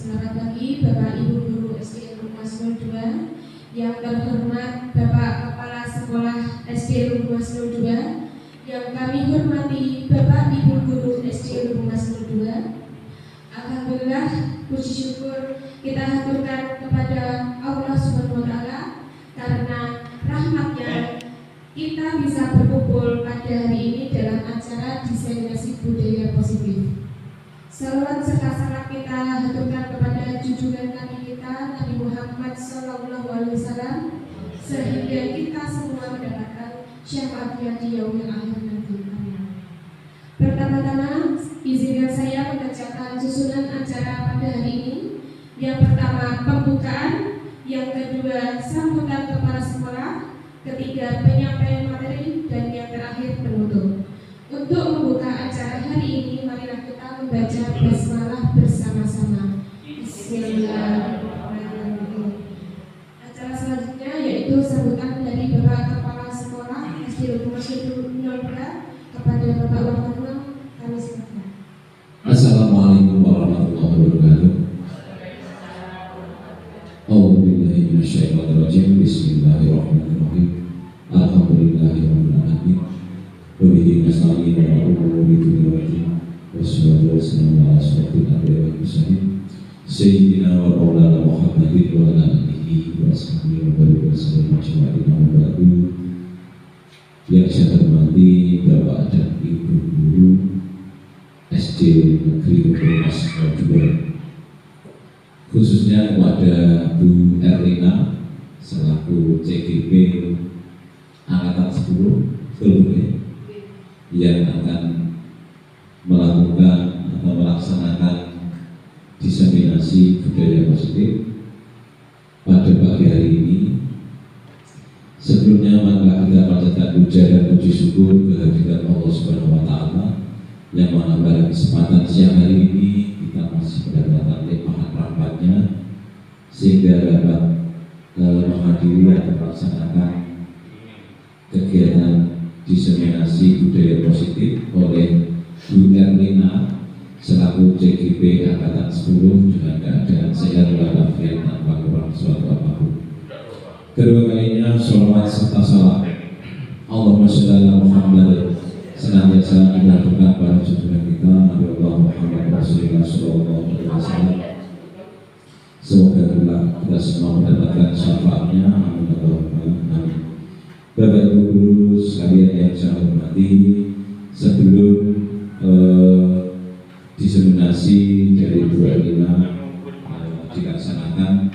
Selamat pagi Bapak Ibu Guru SD Lumas 02, yang terhormat Bapak Kepala Sekolah SD Lumas 02, yang kami hormati Bapak Ibu Guru SD Lumas 02. Alhamdulillah, puji syukur kita haturkan kepada Allah Subhanahu wa Ta'ala karena rahmatnya kita bisa berkumpul pada hari ini dalam acara diseminasi budaya positif. Salawat serta salam kita haturkan kepada junjungan Nabi kita Nabi Muhammad SAW, sehingga kita semua mendapatkan syafaatnya di yaumil akhir nanti. Pertama-tama izinkan saya mengerjakan susunan acara pada hari ini. Yang pertama pembukaan, yang kedua sambutan kepala sekolah, ketiga penyampaian materi, dan yang terakhir penutup. Untuk membuka acara hari ini, marilah kita membaca basmalah bersama-sama. Bismillahirrahmanirrahim. Acara selanjutnya yaitu sambutan dari Bapak Kepala Sekolah SD Lumas 02 kepada Bapak Wakil. Kami silakan. Assalamualaikum warahmatullahi wabarakatuh. A'udzubillahi minasyaitonirrajim. Bismillahirrahmanirrahim. Alhamdulillahirabbil alamin. Wa bihi nasta'in wa na'udzu billahi wassalatu wassalamu ala asyrofil anbiya'i wal mursalin sayyidina wa maulana Muhammadin wa ala alihi wa sahbihi wa barik wasallam ajma'in wa ba'du. Yang saya hormati Bapak dan Ibu guru SD Negeri Lumas 02, khususnya kepada Bu Erlina selaku CGP Angkatan 10 yang akan melakukan atau melaksanakan diseminasi budaya positif pada pagi hari ini. Sebelumnya maka kita panjatkan puja dan puji syukur kehadiran Allah Subhanahu wa Ta'ala yang mana pada kesempatan siang hari ini kita masih mendapatkan limpahan rahmatnya sehingga dapat menghadiri atau melaksanakan kegiatan diseminasi budaya positif oleh Bu Erlina selaku CGP Angkatan 10 dengan keadaan sehat walafiat tanpa kurang suatu apapun. Kedua kalinya sholawat serta salam Allahumma sholli ala Muhammad senantiasa kita haturkan pada junjungan kita Nabi Allah Muhammad Rasulullah SAW. Semoga kita semua mendapatkan syafaatnya. Amin Allahumma amin. Bapak Ibu guru sekalian yang saya hormati, sebelum diseminasi dari Bu Erlina dilaksanakan,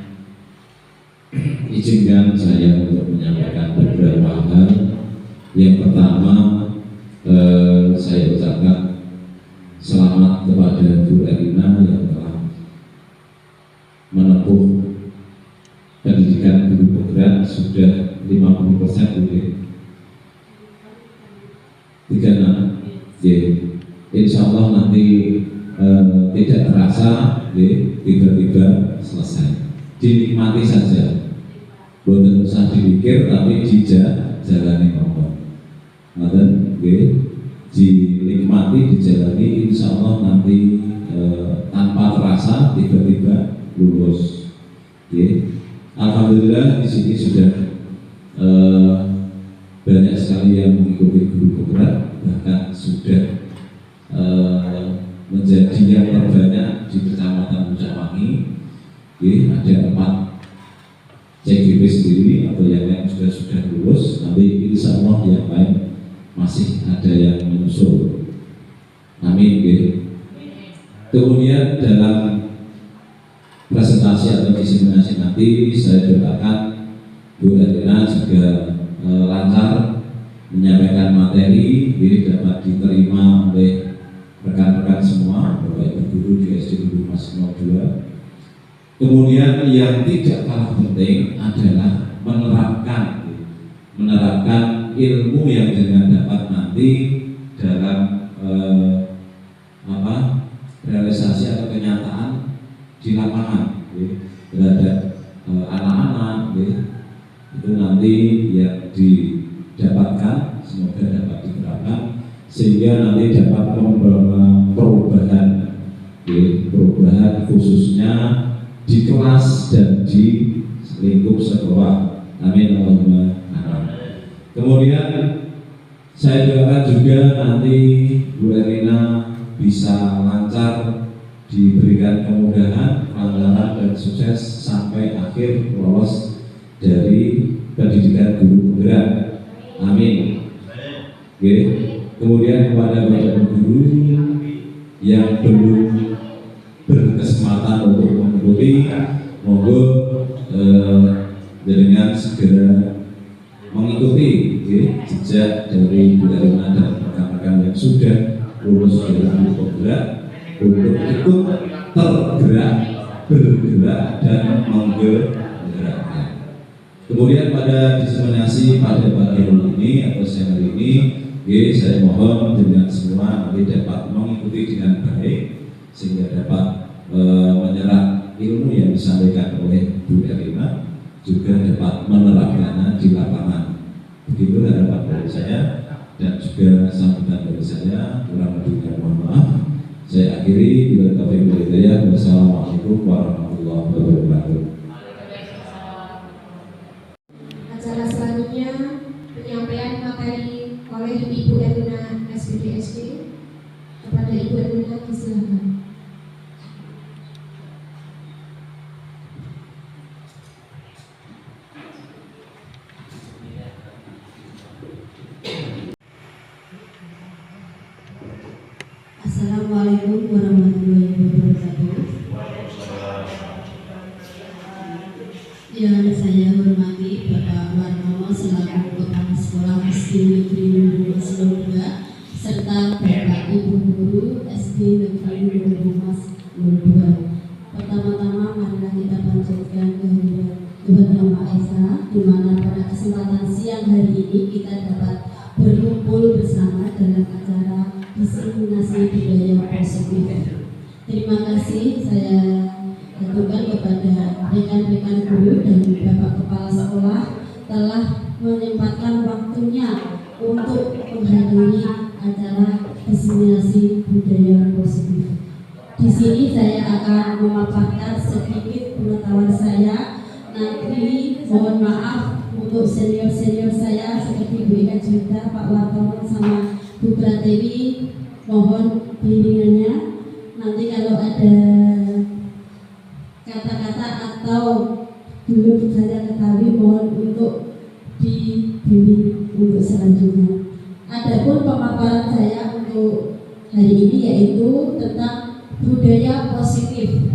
izinkan saya untuk menyampaikan beberapa hal. Yang pertama, saya ucapkan selamat kepada Bu Erlina yang telah menempuh pendidikan guru penggerak sudah 50% boleh 36 ya. Insya Allah nanti tidak terasa tiba-tiba selesai, dinikmati saja, bukan usah dipikir tapi dijalani ngomong dinikmati, dijalani, insya Allah nanti tanpa terasa tiba-tiba lulus ya. Alhamdulillah di sini sudah banyak sekali yang mengikuti guru penggerak, bahkan sudah menjadi yang terbanyak di Kecamatan Pucakwangi. Ada 4 CGP sendiri atau yang lain sudah lulus. Nanti insya Allah yang lain masih ada yang menyusul. Amin. Kemudian dalam presentasi atau diseminasi nanti saya doakan Bu Erlina juga lancar menyampaikan materi, dapat diterima oleh rekan-rekan semua, Bapak Ibu guru di SD Lumas 02. Kemudian yang tidak kalah penting adalah menerapkan ilmu yang dengan dapat nanti dalam realisasi atau kenyataan di lapangan terhadap anak-anak itu nanti yang didapatkan semoga dapat diterapkan sehingga nanti dapat membawa perubahan khususnya di kelas dan di lingkup sekolah. Amin Allahumma amin. Kemudian saya doakan juga nanti Bu Erina bisa lancar, diberikan kemudahan, kelancaran dan sukses sampai akhir lolos dari pendidikan guru penggerak. Amin. Oke. Kemudian kepada Bapak Guru yang belum berkesempatan untuk mengikuti, monggo dengan segera mengikuti jejak dari Bu Erina dan rekan-rekan yang sudah lulus dari guru penggerak untuk ikut tergerak, bergerak dan menggerakkan. Kemudian pada diseminasi pada pagi ini atau siang hari ini, saya mohon dengan semua nanti dapat mengikuti dengan baik sehingga dapat menyerap ilmu yang disampaikan oleh Bu Erina, juga dapat menerapkannya di lapangan. Begitu harapan dari saya dan juga sambutan dari saya. Kurang lebihnya mohon maaf. Saya akhiri bila taufiq wal hidayah. Wassalamualaikum warahmatullahi wabarakatuh. Acara selanjutnya penyampaian materi oleh Ibu Erina SPDSD. Kepada Ibu Erina disilakan. Assalamualaikum warahmatullahi wabarakatuh. Yang saya hormati Bapak Warnomo selaku Kepala Sekolah SD Negeri Nurul Mas 2 serta Bapak Ibu Guru SD Negeri Nurul Mas 2. Pertama-tama marilah kita panjatkan kehadiran Tuhan Yang Maha Esa, di mana pada kesempatan siang hari ini kita dapat berkumpul bersama dalam acara diseminasi budaya positif. Terima kasih saya aturkan kepada rekan-rekan guru dan Bapak Kepala Sekolah telah menyempatkan waktunya untuk menghadiri acara diseminasi budaya positif. Di sini saya akan memaparkan sedikit pengetahuan saya. Nanti mohon maaf untuk senior-senior saya seperti Bu Ika Juta, Pak Wartono sama Bu Pratiwi, mohon bimbingannya. Nanti kalau ada kata-kata atau belum saya ketahui, mohon untuk dibimbing untuk selanjutnya. Adapun pemaparan saya untuk hari ini yaitu tentang budaya positif.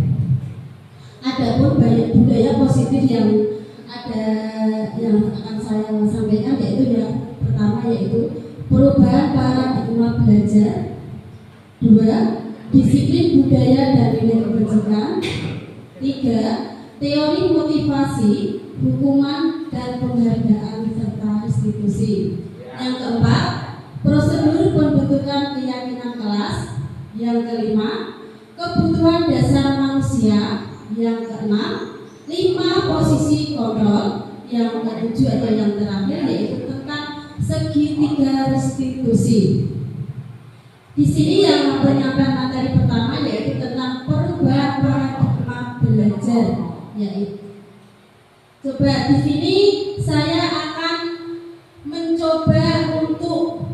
Adapun budaya positif yang akan saya sampaikan yaitu yang pertama yaitu perubahan paradigma belajar. 2. Disiplin budaya dan nilai kebajikan. 3. Teori motivasi, hukuman dan penghargaan serta restitusi. Yang keempat, prosedur pembentukan keyakinan kelas. Yang kelima, kebutuhan dasar manusia. Yang keenam, 5 posisi kontrol. Yang ketujuh atau yang terakhir yaitu tentang segitiga restitusi. Di sini yang penyampaian materi pertama yaitu tentang perubahan paradigma belajar. Yaitu coba di sini saya akan mencoba untuk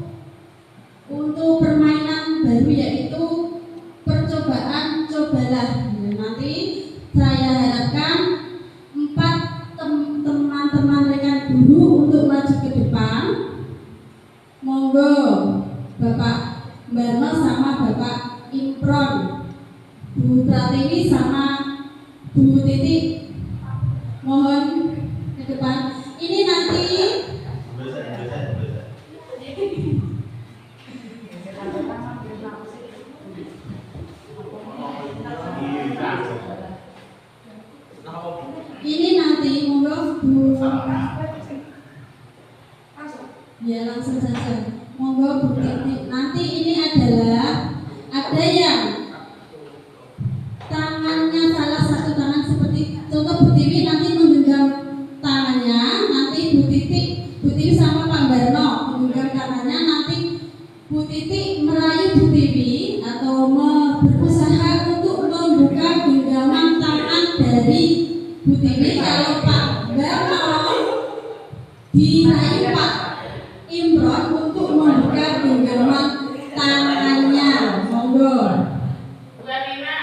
permainan baru yaitu percobaan cobalah. Nanti saya harapkan 4 teman-teman rekan guru untuk maju ke depan. Monggo Bapak Barno sama Bapak Impron, Bu Pratiwi sama Bu Titi, mohon ke depan. Ini nanti monggo Bu. Ya langsung saja. Monggo Bu Titi. Nanti ini adalah ada yang tangannya salah satu tangan seperti contoh Bu Tiwi nanti menggenggam tangannya, nanti Bu Tiwi sama Pak Barno menggenggam tangannya, nanti Bu Titi merayu Bu Tiwi atau berusaha untuk membuka genggaman Bu Tiwi kalau Pak Barno dirayu Pak Imron untuk membuka genggaman tangannya, monggo. Bu Amina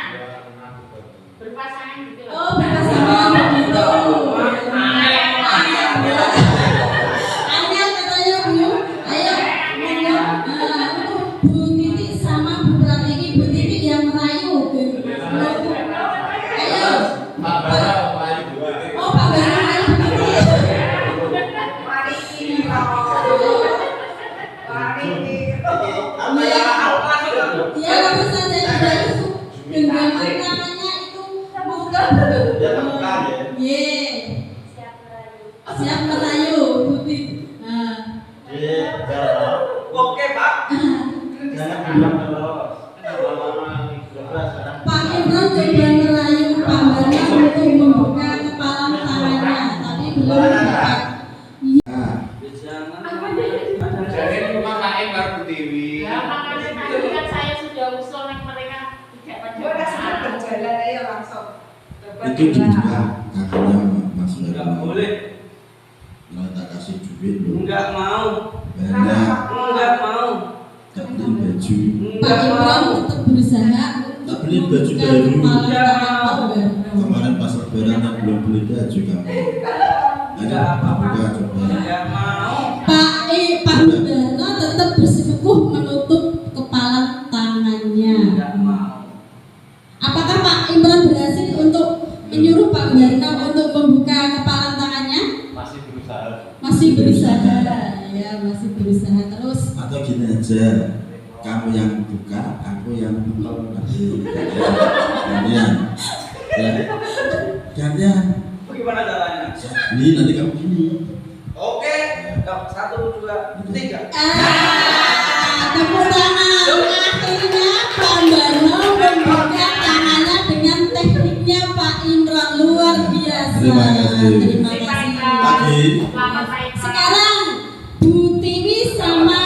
berpasangan gitu. Oh, berpasangan begitu. Anya katanya Bu, ayo monggo. Untuk Bu Titik sama Bu Pratiki, Bu Titik yang merayu. Ayo. Oh, Pak Barno merayu Bu Titik. Ya, kalau saja dirayu genggaman tangannya itu monggo. Ye. Siap merayu Bu Titik. Nah. Oke Pak. Pak Imron coba merayu Pak Barno untuk membuka kepala tangannya, tapi belum dapat. Jadi rumah lain baru Bu Tiwi. Ya makanya tadi kan saya sudah usul yang mereka tidak pada berjalan aja langsung. Itu juga kakaknya Mas Enggak Barno. boleh. Nah, tak kasih duit loh. Enggak mau. Banyak. Enggak mau. Tak beli baju. Pak Enggak Imron mau. tetap berusaha Tak beli baju membuka baru. kepala tangan Pak Barno. Kemarin pas lebaran yang belum beli baju kamu. Ayo Pak buka coba. Enggak mau. Pak Barno tetap bersikukuh menutup kepala tangannya. Enggak mau. Apakah Pak Imron berhasil untuk menyuruh Pak Barno untuk membuka kepala tangannya? Masih berusaha. Masih berusaha, ya masih berusaha terus. Atau gini aja, kamu yang buka, aku yang nonton nanti. Gantian. Ya. Gantian. Bagaimana caranya? Ini nanti kamu ini. Oke. 1, 2, 3. Tepuk tangan. Akhirnya Pak Barno membuka tangannya dengan tekniknya Pak Imron, luar biasa. Terima kasih. Terima kasih. Lagi. Selamat baik. Sekarang Bu Tiwi sama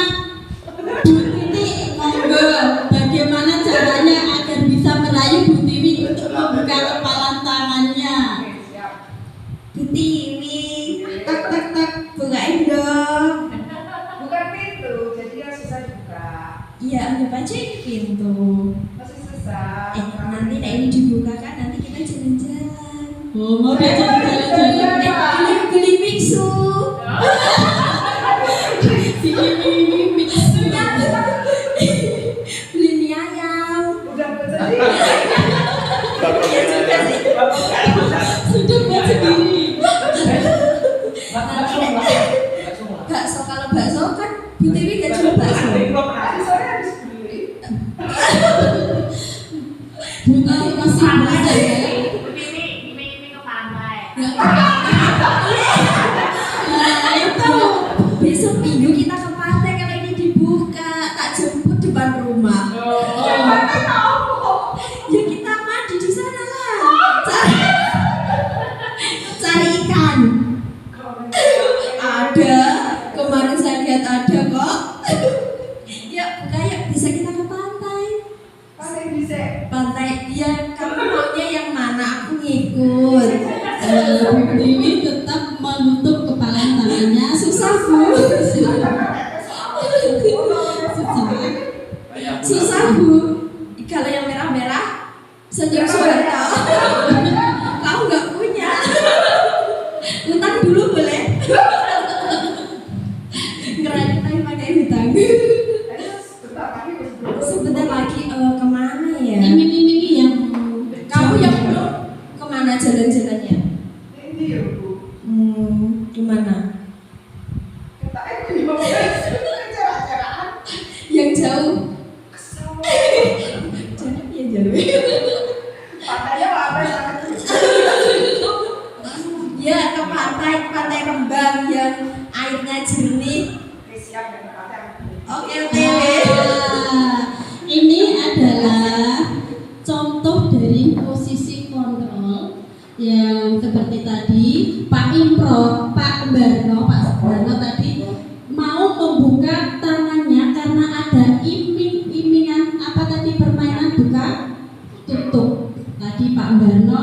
Bu Titik, monggo. Bagaimana caranya agar bisa merayu Bu Tiwi untuk membuka kepala tangannya? Bu Tiwi, tak, bukain dong. Bukan pintu, jadi yang susah dibuka. Iya, anggap aja ini pintu. Masih susah. Nanti ini dibuka kan, nanti kita jalan-jalan. Oh, mau diajak jalan-jalan? Beli mixu. Ini mix. Beli mie ayam. Udah jadi. Sudah buat sendiri. Bakso, kalau bakso kan Bu Tiwi gak jual bakso. Nanti sore habis beli. Bu Titik masih berasa ya. Ini ke pantai. Nah, Itu besok minggu kita ke pantai kalau ini dibuka, tak jemput depan rumah. Ya kita mandi di sana lah. Cari ikan. Ada, kemarin saya lihat ada kok. Ya, buka yuk, bisa kita ke pantai. Paling bisa. Pantai, ya kamu maunya yang mana? Aku ngikut. Bu Tiwi tetap menutup kepala tangannya. Susah Bu. Susah Bu. Kalau yang merah-merah senyum Soeharto. Kamu nggak punya. Utang dulu boleh. Ngerayu tapi pakai hutang. Sebentar lagi kemana ya? Iming-iming yang Kamu yang belum kemana jalan-jalannya? Ini ya Bu. Gimana? Kita itu juga cara-caraan. Yang jauh. Kesel. Jangan ya jauh. Pantainya apa sangat Ya ke pantai, pantai Rembang yang airnya jernih. siap dan pantai. Oke. ini adalah contoh dari posisi kontrol yang seperti tadi Pak Imron, Pak Barno tadi mau membuka tangannya karena ada iming-imingan apa tadi permainan buka tutup. Tadi Pak Barno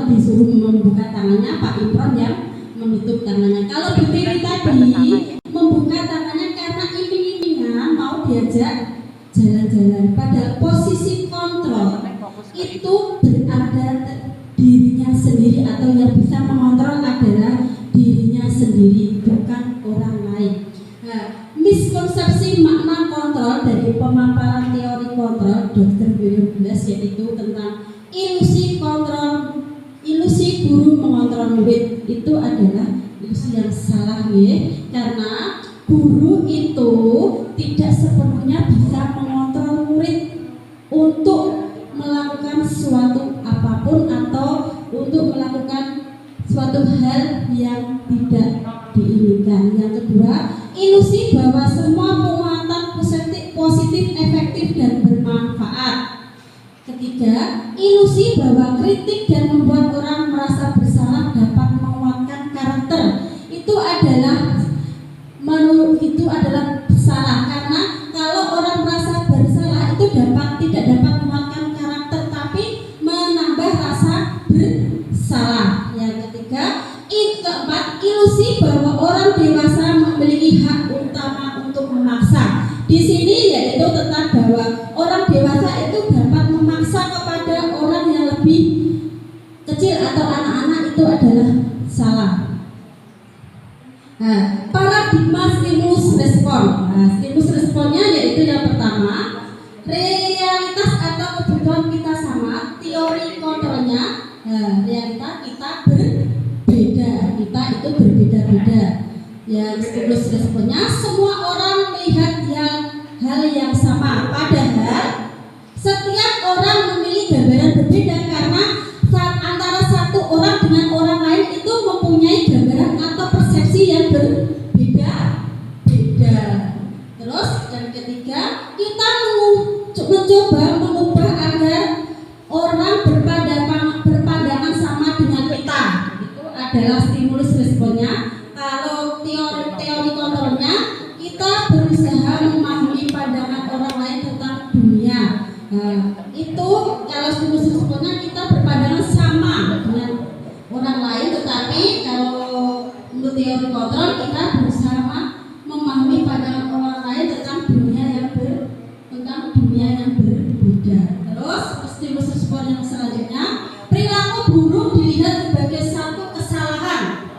disuruh membuka tangannya, Pak Imron yang menutup tangannya. Kalau Bu Tiri tadi membuka tangannya karena iming-imingan mau diajak jalan-jalan. Pada posisi kontrol itu berada dirinya sendiri, atau yang bisa mengontrol adalah dirinya sendiri, bukan orang lain. Nah, miskonsepsi makna kontrol dari pemaparan teori kontrol Dr. William Blass yaitu tentang ilusi kontrol, ilusi guru mengontrol murid itu adalah ilusi yang salah ya, karena guru itu tidak sepenuhnya bisa mengontrol murid untuk melakukan suatu apapun atau untuk melakukan suatu hal yang tidak diinginkan. Yang kedua, ilusi bahwa semua penguatan positif, efektif dan bermanfaat. Ketiga, ilusi bahwa kritik dan membuat orang merasa bersalah dapat menguatkan karakter. Itu adalah salah, karena kalau orang merasa bersalah itu tidak dapat menguatkan karakter, tapi menambah rasa bersalah. Yang ketiga, keempat, ilusi bahwa orang dewasa memiliki hak utama untuk memaksa. Di sini yaitu tentang bahwa orang dewasa itu dapat memaksa kepada orang yang lebih kecil atau anak-anak, itu adalah salah. Nah, paradigma stimulus respon. Nah, stimulus responnya yaitu yang pertama, realitas atau kebutuhan kita sama, teori kontrolnya. Nah, realita kita berbeda, kita itu berbeda-beda. Yang stimulus responnya, semua orang melihat hal yang sama, padahal setiap orang memiliki gambaran berbeda karena antara satu orang dengan orang lain itu mempunyai gambaran atau persepsi yang berbeda-beda. Terus yang ketiga, kita mencoba mengubah agar orang berpandangan sama dengan kita. Itu adalah stimulus responnya. Kalau teori kontrolnya, kita berusaha memahami pandangan orang lain tentang dunia. Nah, itu kalau stimulus responnya kita berpandangan sama dengan orang lain, tetapi kalau menurut teori kontrol kita berusaha memahami pandangan orang lain tentang dunia yang berbeda. Terus stimulus respon yang selanjutnya, perilaku buruk dilihat sebagai satu kesalahan.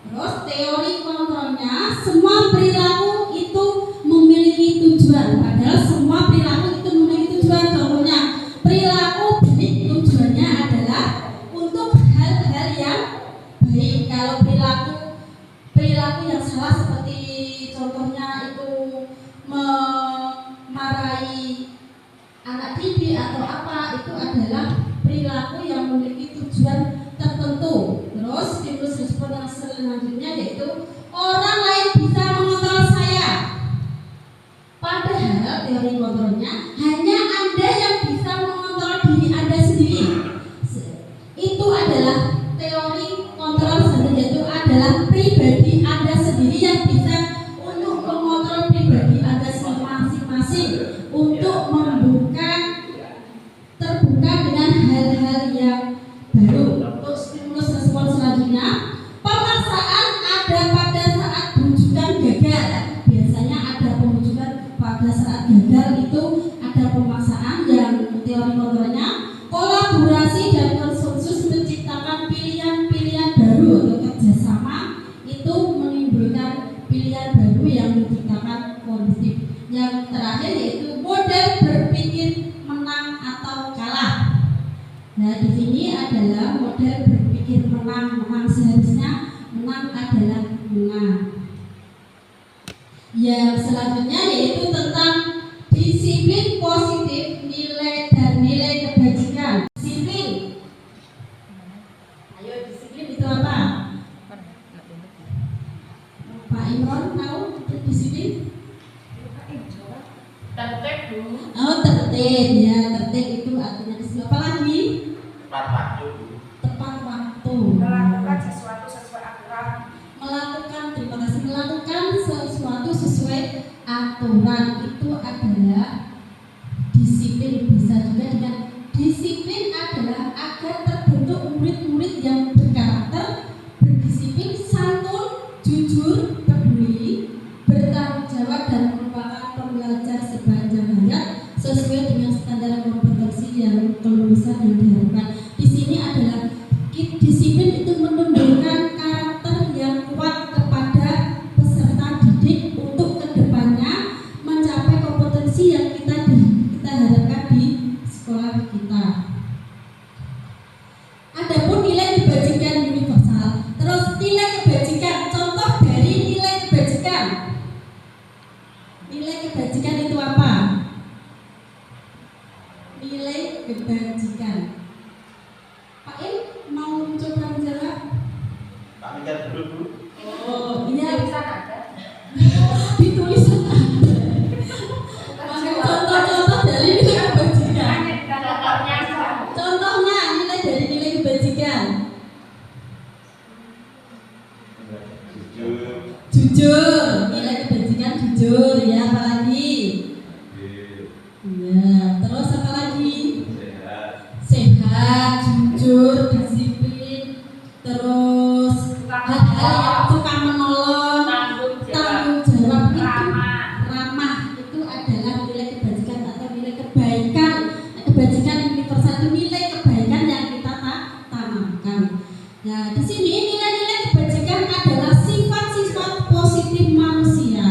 Terus teori kontrolnya, semua perilaku itu memiliki tujuan, padahal semua perilaku itu memiliki tujuan. Contohnya, perilaku baik tujuannya adalah untuk hal-hal yang baik. Kalau perilaku yang salah seperti contohnya itu memarahi anak didik atau apa, itu adalah perilaku yang memiliki tujuan tertentu. Terus stimulus respon yang selanjutnya yaitu orang lain bisa mengontrol saya, padahal teori kontrolnya hanya Anda yang bisa mengontrol diri Anda sendiri. Itu adalah teori kontrol sendiri, yaitu adalah pribadi Anda sendiri yang bisa untuk mengontrol pribadi Anda masing-masing untuk terbuka dengan hal-hal yang baru. Untuk stimulus respon selanjutnya, pemaksaan ada pada saat bujukan gagal. Biasanya ada pembujukan pada saat gagal, itu ada pemaksaan. Yang teori kontrolnya, kolaborasi dan konsensus menciptakan pilihan-pilihan baru atau kerjasama, itu menimbulkan pilihan baru yang menciptakan kondusif. Yang terakhir yaitu model berpikir menang atau kalah. Nah, di sini adalah model berpikir menang. Seharusnya menang adalah menang. Yang selanjutnya yaitu tentang disiplin positif, nilai dan nilai kebajikan. Disiplin. Ayo, disiplin itu apa? Pak Imron tahu disiplin? Tertib dulu. Oh, tertib ya, tertib itu artinya disiplin. Apa lagi? Tepat waktu. Tepat waktu. Melakukan sesuatu sesuai aturan. Melakukan sesuatu sesuai aturan, itu adalah disiplin. Bisa juga dengan disiplin adalah agar terbentuk murid-murid yang berkarakter Adapun nilai kebajikan universal. Terus nilai kebajikan, contoh dari nilai kebajikan. Nilai kebajikan itu apa? Nilai kebajikan. Pak Im mau coba menjawab? Tak mikir dulu. Oh, iya. Tulisan ada. Di tulisan ada. Contoh-contoh dari nilai kebajikan. Contohnya Contohnya nilai dari nilai kebajikan. Jujur. Jujur, nilai kebajikan jujur ya, apalagi? Ya, terus apa lagi? Sehat. Sehat, jujur, disiplin, terus hal-hal yang tukang menolong, tanggung jawab itu ramah itu adalah nilai kebajikan atau nilai kebaikan. Kebajikan universal itu nilai kebaikan yang kita tanamkan. Nah, di sini nilai-nilai kebajikan adalah sifat-sifat positif manusia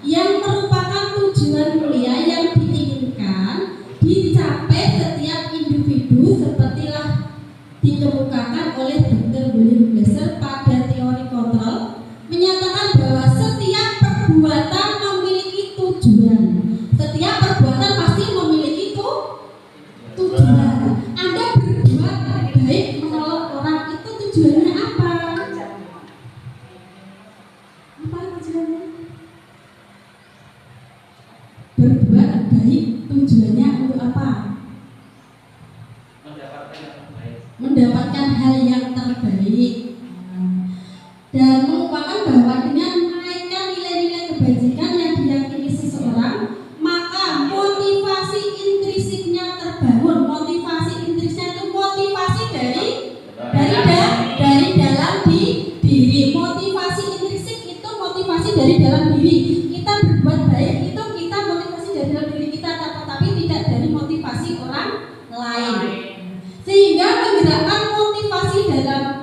yang merupakan tujuan mulia yang diinginkan dicapai setiap individu sepertilah dikemukakan oleh Dr. William Glasser pada teori kontrol, menyatakan bahwa setiap perbuatan memiliki tujuan. Setiap perbuatan pasti memiliki tujuan. Anda berbuat baik menolong orang itu tujuannya apa? Apa tujuannya? Berbuat baik tujuannya untuk apa? Mendapatkan hal yang terbaik. Dan merupakan bahwa dengan menaikkan nilai-nilai kebajikan yang diyakini seseorang, maka motivasi intrinsiknya terbangun. Motivasi intrinsiknya itu motivasi dari dalam diri. Motivasi intrinsik itu motivasi dari dalam diri. Kita berbuat baik itu kita motivasi dari dalam diri kita, tetapi tidak dari motivasi orang lain. Sehingga menggerakkan motivasi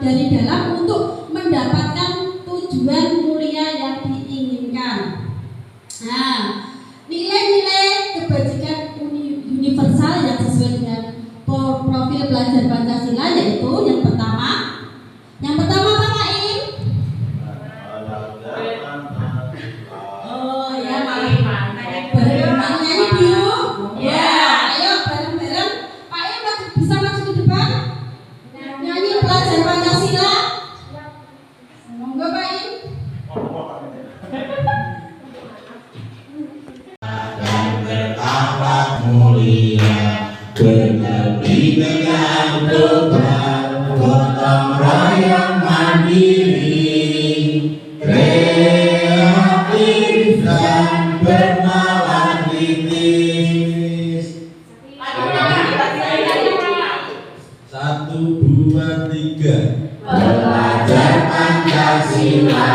dari dalam untuk mendapatkan tujuan mulia yang diinginkan. Nah, nilai-nilai kebajikan universal yang sesuai dengan profil pelajar Pancasila yaitu yang pertama apa Pak Im? Oh ya, beriman nyanyi dulu. Ya, ayo bareng-bareng. Pak Im bisa maju ke depan. Nyanyi pelajar Pancasila. Monggo Pak Im. Berakhlak mulia, berbudi dengan tobat, gotong royong mandiri, kreatif dan bernalar kritis. 1, 2, 3. Belajar Pancasila,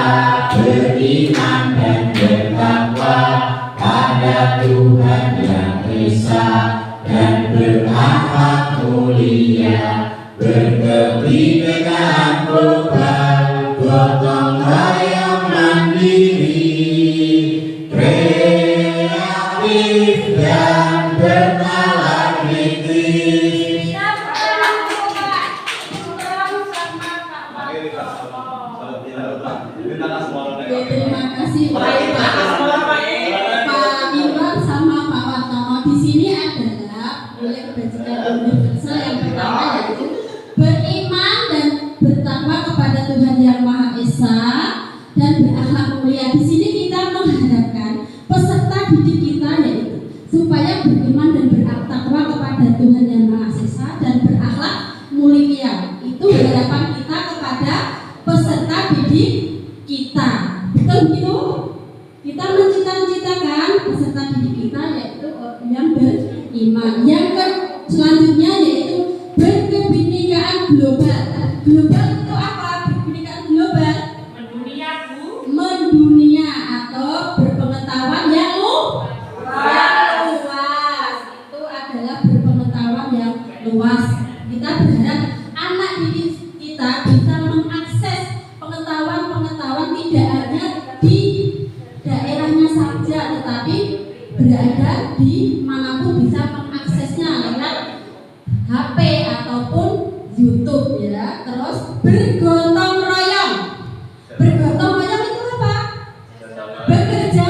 beriman dan bertakwa pada Tuhan yang Esa dan berakhlak mulia, berkepentingan global, gotong royong mandiri, kreatif dan bernalar kritis. Terima kasih Pak Iwan sama Pak Wartono. Di sini adalah nilai kebajikan universal yang pertama yaitu beriman dan bertakwa kepada Tuhan Yang Maha Esa dan berakhlak mulia. Di sini kita mengharapkan peserta didik kita yaitu supaya beriman dan bertakwa kepada Tuhan Yang Maha Esa dan berakhlak mulia. Itu harapan kita kepada peserta didik kita. Betul begitu? Kita mencita-citakan peserta didik kita yaitu yang beriman. Yang selanjutnya yaitu berkebinekaan global. Global itu apa? Berkebinekaan global? Mendunia, Bu. Mendunia atau berpengetahuan yang luas. Itu adalah berpengetahuan yang luas. Kita berharap anak didik kita bisa mengakses pengetahuan-pengetahuan tidak hanya di daerahnya saja, tetapi berada di manapun bisa mengaksesnya lewat HP ataupun YouTube ya. bergotong royong. Bergotong royong itu apa? Bekerja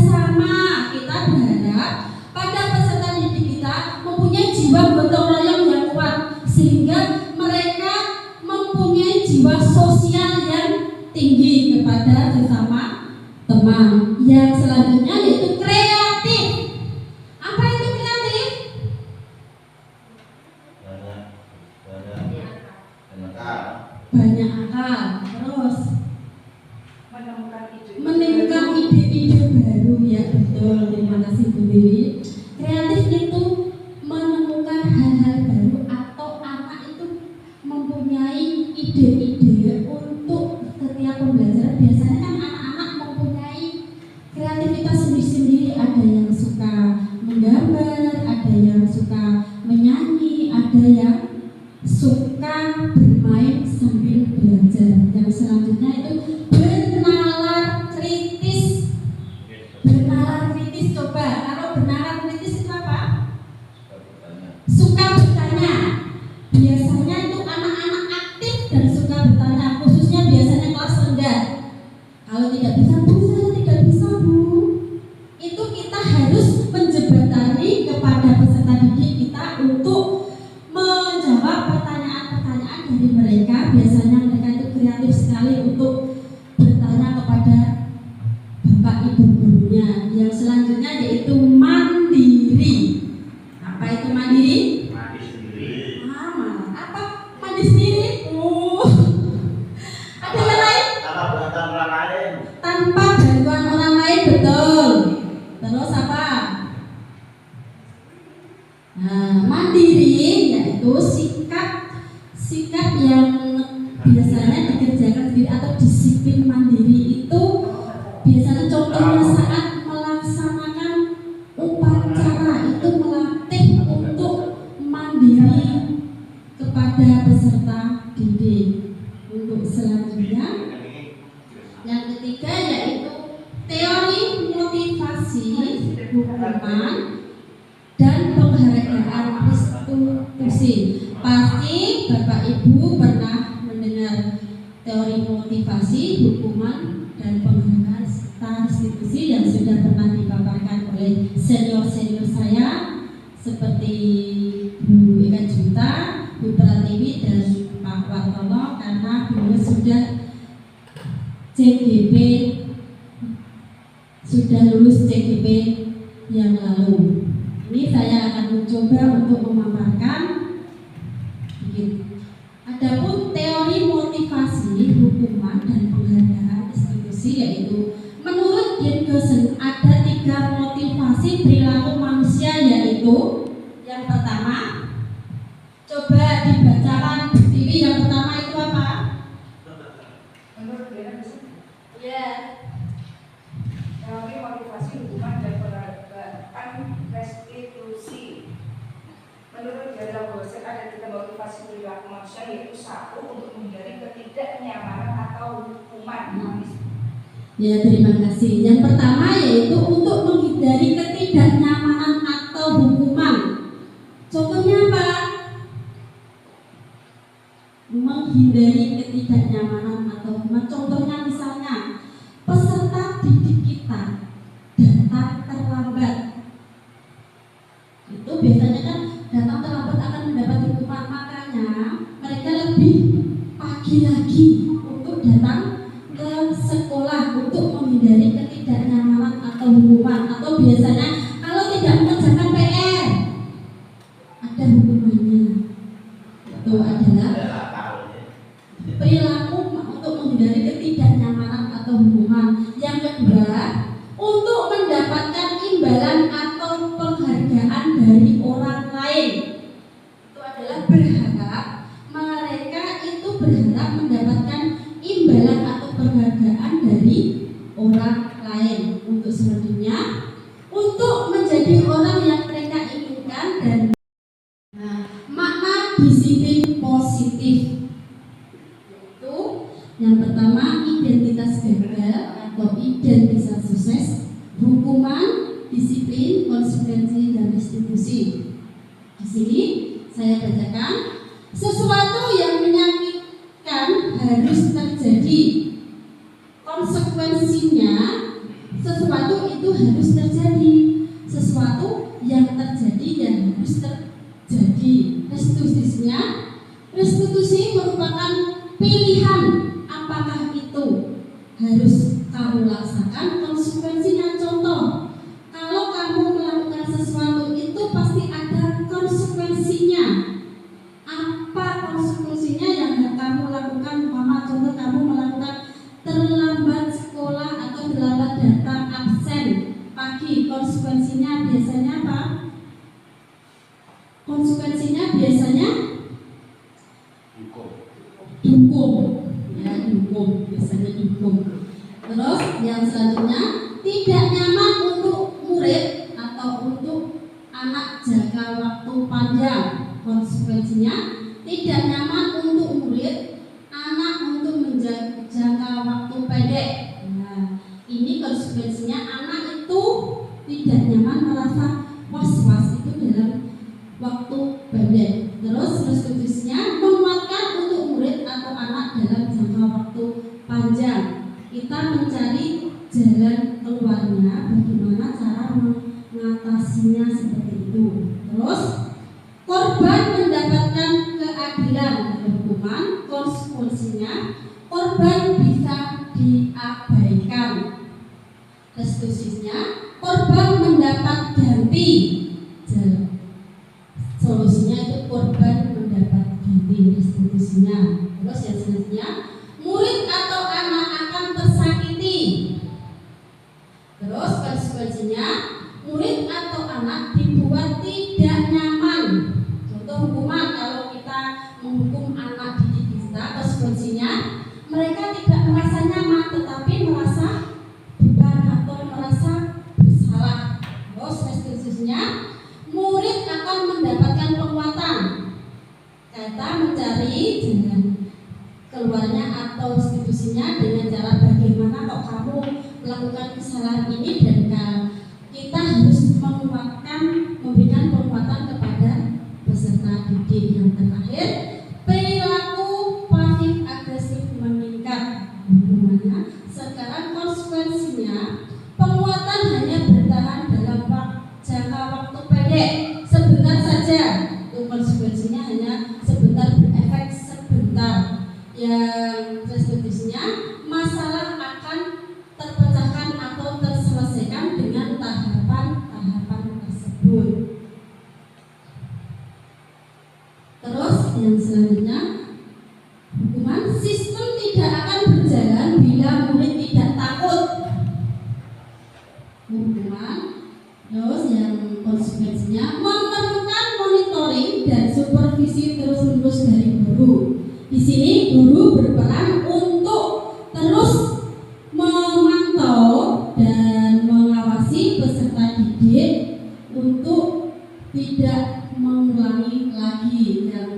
sama. Kita berharap pada peserta didik kita mempunyai jiwa gotong royong yang kuat, sehingga mereka mempunyai jiwa sosial yang tinggi kepada sesama teman. Yang selanjutnya yaitu kreatif. Apa itu kreatif? Banyak akal. Terus menemukan ide-ide baru, ya betul. Terima kasih Bu Dewi. Kreatif itu menemukan hal-hal baru atau anak itu mempunyai ide-ide untuk setiap pembelajaran. Biasanya kan anak-anak mempunyai kreativitas sendiri-sendiri. Ada yang suka menggambar, ada yang suka menyanyi, ada yang suka bermain sambil belajar. Yang selanjutnya itu bernalar kritis. Bernalar kritis, coba kalau bernalar kritis itu apa? Suka bertanya. Biasanya itu anak-anak aktif dan suka bertanya, khususnya biasanya kelas rendah. Kalau tidak bisa, Bu, saya tidak bisa, Bu. Itu kita harus menjembatani kepada peserta didik kita untuk menjawab pertanyaan-pertanyaan dari mereka. Biasanya mereka itu kreatif sekali untuk bertanya kepada bapak ibu gurunya. Yang selanjutnya yaitu mandiri. Apa itu mandiri? Mandi sendiri. Apa? Mandi sendiri? Ada yang lain? Tanpa bantuan orang lain. Tanpa bantuan orang lain, betul. Terus apa? Nah, mandiri yaitu sikap yang biasanya dikerjakan sendiri atau disiplin mandiri itu biasanya contohnya saat melaksanakan upacara itu melatih untuk mandiri kepada peserta didik. Untuk selanjutnya yang ketiga yaitu teori motivasi hukuman dan penghargaan restitusi. Pasti Bapak Ibu pernah mendengar teori motivasi hukuman dan penghargaan restitusi yang sudah pernah dipaparkan oleh senior-senior saya seperti Bu Eka Juta, Bu Pratiwi dan Pak Wartono, karena beliau sudah CGP, sudah lulus CGP yang lalu. Ini saya akan mencoba untuk memaparkan sedikit. Adapun teori motivasi hukuman dan penghargaan institusi yaitu menurut Jane Gossen ada 3 motivasi perilaku manusia, yaitu yang pertama, coba dibacakan Bu Tiwi, yang pertama itu apa? Menurut dia Ya. teori motivasi hubungan dan penghargaan restitusi. Menurut Jane Gossen ada 3 motivasi perilaku manusia, yaitu 1. Untuk menghindari ketidaknyamanan atau hukuman. Ya, terima kasih. Yang pertama yaitu untuk menghindari ketidaknyamanan atau hukuman. Contohnya apa? Menghindari ketidaknyamanan atau hukuman. Contohnya misalnya peserta didik kita datang terlambat. Itu biasanya kan datang terlambat akan mendapat hukuman, makanya mereka lebih pagi lagi untuk datang ke sekolah untuk menghindari ketidaknyamanan atau hukuman. Atau biasanya kalau tidak mengerjakan PR ada hukumannya. Itu adalah perilaku untuk menghindari ketidaknyamanan atau hukuman. Yang kedua, untuk mendapatkan imbalan atau penghargaan dari orang lain. Itu adalah berharap, mereka itu berharap mendapatkan imbalan atau penghargaan dari orang lain. Untuk selanjutnya, untuk menjadi orang yang mereka inginkan dan makna disiplin positif. Itu yang pertama, identitas gagal atau identitas sukses, hukuman, disiplin, konsekuensi, dan restitusi. Di sini saya bacakan, sesuatu yang harus terjadi. Konsekuensinya sesuatu itu harus terjadi. Sesuatu yang terjadi yang harus terjadi. Restitusi merupakan pilihan apakah itu harus kamu laksanakan. Konsekuensinya contoh, kalau kamu melakukan sesuatu itu pasti ada konsekuensinya. Apa konsekuensinya yang kamu lakukan? Mama contoh, kamu melakukan terlambat sekolah atau terlambat datang, absen pagi, konsekuensinya biasanya apa? Konsekuensinya biasanya dukung, ya dukung, biasanya dukung. Terus yang selanjutnya, tidak nyaman untuk murid atau untuk anak jangka waktu panjang. Konsekuensinya tidak nyaman untuk murid, anak untuk menjangka waktu pendek. Nah, ini konsekuensinya anak itu tidak nyaman, merasa was-was itu dalam waktu pendek. Terus restitusinya menguatkan untuk murid atau anak dalam jangka waktu panjang. Kita mencari jalan keluarnya, bagaimana cara mengatasinya seperti itu. Terus korban mendapatkan keadilan dan hukuman. Konsekuensinya korban bisa diabaikan. Restitusinya korban mendapat ganti. Solusinya itu korban mendapat ganti, restitusinya. Terus yang selanjutnya, murid atau anak akan tersakiti. Terus konsekuensinya murid atau anak dibuat tidak nyaman. Contoh hukuman, kalau kita menghukum anak didik kita, konsekuensinya mereka tidak merasa nyaman tetapi merasa beban atau merasa bersalah. Terus restitusinya murid akan mendapatkan penguatan. Kita mencari jalan keluarnya atau restitusinya dengan cara bagaimana kok kamu melakukan kesalahan ini, dan kita harus menguatkan, memberikan penguatan kepada peserta didik. Yang terakhir, perilaku pasif agresif meningkat. Hukumannya sekarang konsekuensinya penguatan hanya bertahan dalam jangka waktu pendek, sebentar saja. Itu konsekuensinya hanya sebentar, berefek sebentar. Yang restitusinya masalah akan terpecahkan atau terselesaikan dengan tahapan-tahapan tersebut. Terus yang selanjutnya, hukuman sistem tidak akan berjalan bila murid tidak takut. Hukuman. Terus yang konsekuensinya memerlukan monitoring dan supervisi terus-menerus dari guru. Di sini guru berperan untuk terus memantau dan mengawasi peserta didik untuk tidak mengulangi lagi. Yang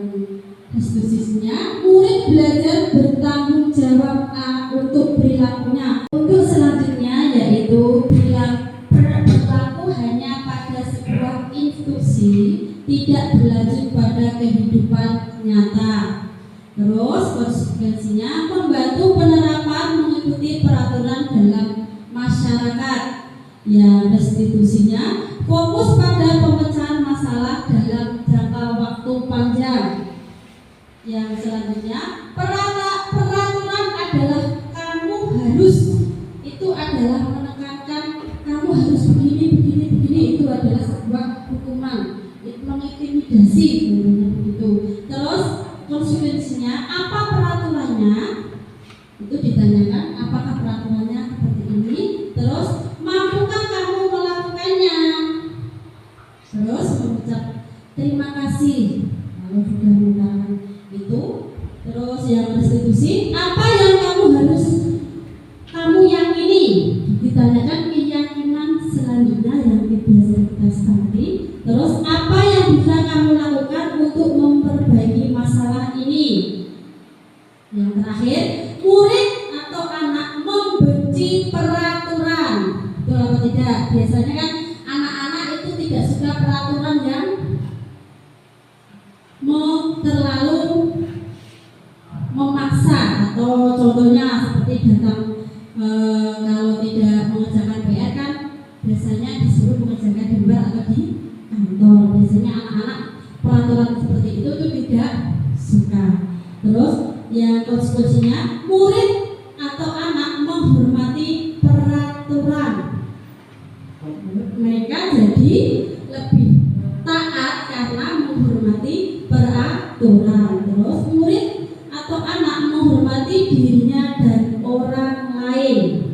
restitusinya murid belajar bertanggung jawab untuk perilakunya. Untuk selanjutnya yaitu berlaku hanya pada sebuah institusi, tidak berlanjut pada kehidupan nyata. Terus konsekuensinya membantu penerapan mengikuti peraturan dalam masyarakat. Ya, restitusinya fokus pada pemecahan masalah dalam jangka waktu panjang. Yang selanjutnya, peraturan adalah kamu harus, itu adalah menekankan kamu harus begini, itu adalah sebuah hukuman, itu mengintimidasi begitu. Terus konsekuensinya apa peraturannya? Itu ditanyakan apakah peraturannya seperti ini. Terus mampukah kamu melakukannya? Terus mengucap terima kasih kalau sudah melakukan itu. Terus yang restitusi, apa yang kamu yakini? Ditanyakan keyakinan selanjutnya yang biasa kita sepakati. Terus apa yang bisa kamu lakukan untuk memperbaiki masalah ini? Yang terakhir, murid atau anak membenci peraturan. Betul atau tidak? Biasanya kan anak-anak itu tidak suka peraturan yang terlalu memaksa atau contohnya seperti datang kalau tidak mengerjakan PR kan biasanya disuruh mengerjakan di luar atau di kantor. Biasanya anak-anak peraturan seperti itu tidak suka. Terus yang konsekuensinya murid atau anak menghormati peraturan. Mereka jadi lebih taat karena menghormati peraturan. Terus murid atau anak menghormati dirinya dan orang lain.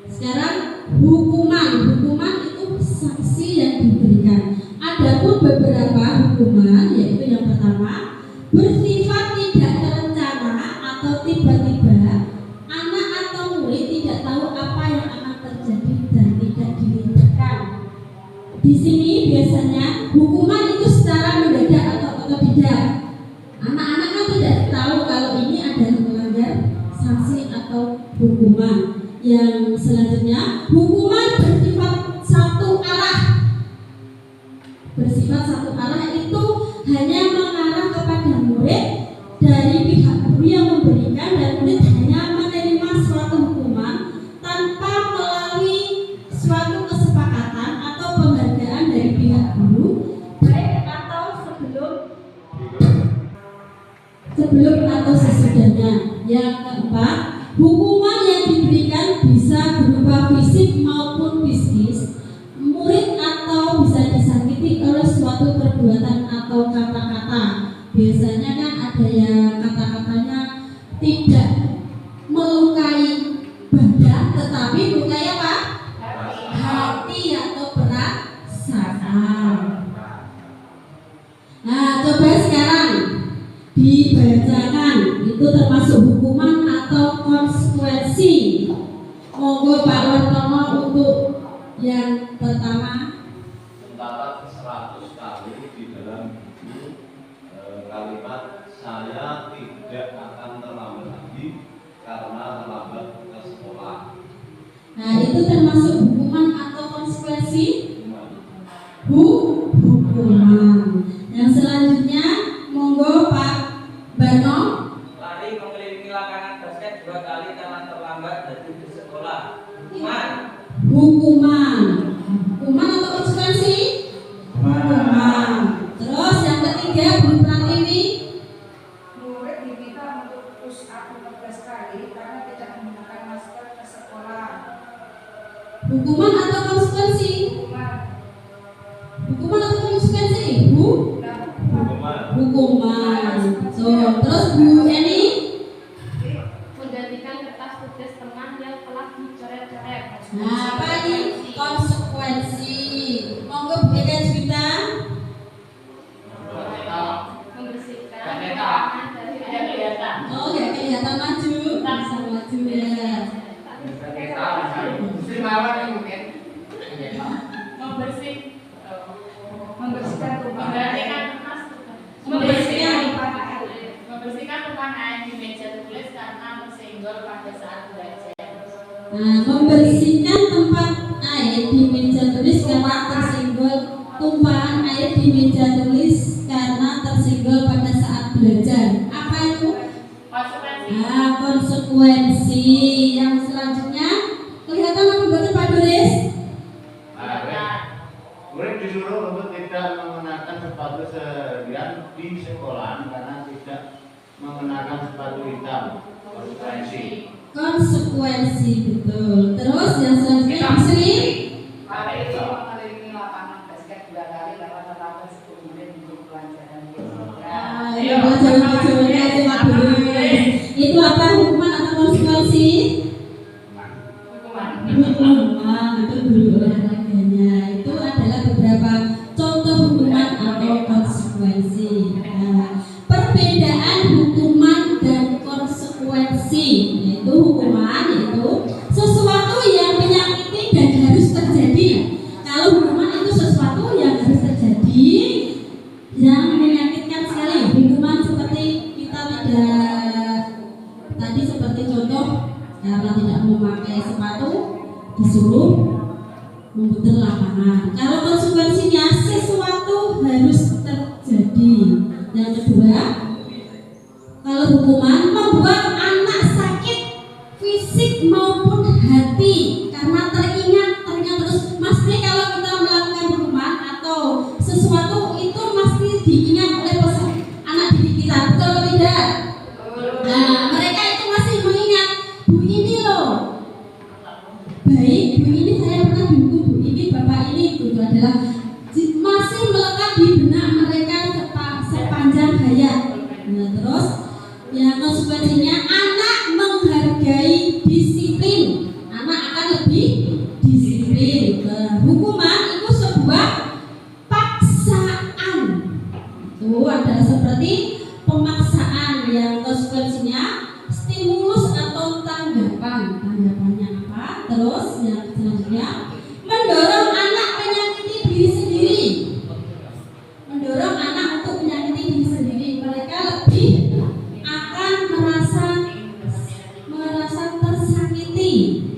Sekarang hukuman itu sanksi yang diberikan. Adapun beberapa hukuman, yaitu yang pertama bersifat tidak terencana atau tiba-tiba anak atau murid tidak tahu apa yang akan terjadi dan tidak dimintakan. Di sini biasanya hukuman itu secara mendadak atau tidak. Anak-anak kan tidak tahu kalau ini adalah melanggar sanksi atau hukuman. Yang selanjutnya, hukuman bersifat satu arah. Bersifat satu arah itu hanya mengarah kepada murid dari pihak guru yang memberikan, dan murid hanya menerima suatu hukuman tanpa melalui suatu kesepakatan atau penghargaan dari pihak guru, baik atau sebelum atau sesudahnya. Yang keempat, hukuman yang diberikan bisa berupa fisik maupun psikis. Murid atau bisa disakiti oleh suatu perbuatan atau kata-kata. Biasanya kan ada yang kata-katanya tidak melukai badan, tetapi melukai apa? Hati atau perasaan. Nah, coba sekarang dibacakan itu termasuk hukuman atau konsekuensi. Monggo Pak Wartono untuk yang pertama. Mencatat 100 kali di dalam buku kalimat saya tidak akan terlambat lagi karena terlambat ke sekolah. Nah, itu termasuk hukuman atau konsekuensi? Hukuman. Yang selanjutnya monggo Pak Bano. Lari mengelilingi lapangan basket 2 kali karena terlambat dari ke sekolah. Hukuman atau konsekuensi? Hukuman. Terus yang ketiga, Bu Pratiwi. Murid diminta untuk push up 15 kali karena tidak menggunakan masker ke sekolah. Hukuman atau konsekuensi? Hukuman atau konsekuensi? Hukuman. So, terus Bu Eni. Menggantikan kertas tugas teman yang telah dicoret-coret. Nah, apa ini? Konsekuensi. Monggo Bu Eka Juwita. Membersihkan ruangan dari Tidak kelihatan. Oh, nggak kelihatan maju. Bisa maju ya. membersihkan rumah. Membersihkan ruangan di meja tulis karena tersenggol pada saat belajar. Nah, membersihkan tempat air di meja tulis karena tersenggol tumpahan air di meja tulis karena tersenggol pada saat belajar. Apa itu? Konsekuensi. Nah, konsekuensi. Yang selanjutnya kelihatan apa betul Pak Doris? Murid disuruh untuk tidak mengenakan sepatu seharian di sekolah karena tidak mengenakan sepatu hitam. Konsekuensi. Konsekuensi, betul. Terus yang selanjutnya Bu Sri. Hari ini mengelilingi lapangan basket 2 kali karena terlambat 10 menit untuk pelajaran. Ayo pelajaran-pelajarannya aja Pak Doris. Itu apa, hukuman atau konsekuensi? Hukuman, itu guru olahraganya. Itu adalah beberapa contoh hukuman atau konsekuensi. Nah, perbedaan hukuman dan konsekuensi, yaitu hukuman itu sesuatu yang menyakiti dan harus terjadi. Kalau hukuman itu sesuatu yang harus terjadi, yang menyakitkan sekali. Hukuman seperti kita tidak, tadi seperti contoh karena tidak memakai sepatu disuruh memutar lapangan. Kalau konsekuensinya sesuatu harus terjadi. Yang kedua, Kalau hukuman membuat anak sakit fisik maupun hati karena teringat terus. Mesti kalau kita melakukan hukuman atau sesuatu itu mesti diingat oleh anak didik kita, betul atau tidak? Nah, mereka itu masih mengingat, Bu ini loh baik, Bu ini saya pernah dihukum, Bu ini Bapak ini, itu adalah masih melekat di benak mereka sepanjang hayat. Nah, terus yang konsekuensinya anak menghargai disiplin, anak akan lebih disiplin. Hukuman itu sebuah paksaan, itu adalah seperti pemaksaan yang konsekuensinya stimulus atau tanggapannya apa? Terus yang selanjutnya mendorong anak menyakiti diri sendiri, mendorong anak untuk menyakiti diri sendiri. Mereka lebih akan merasa tersakiti.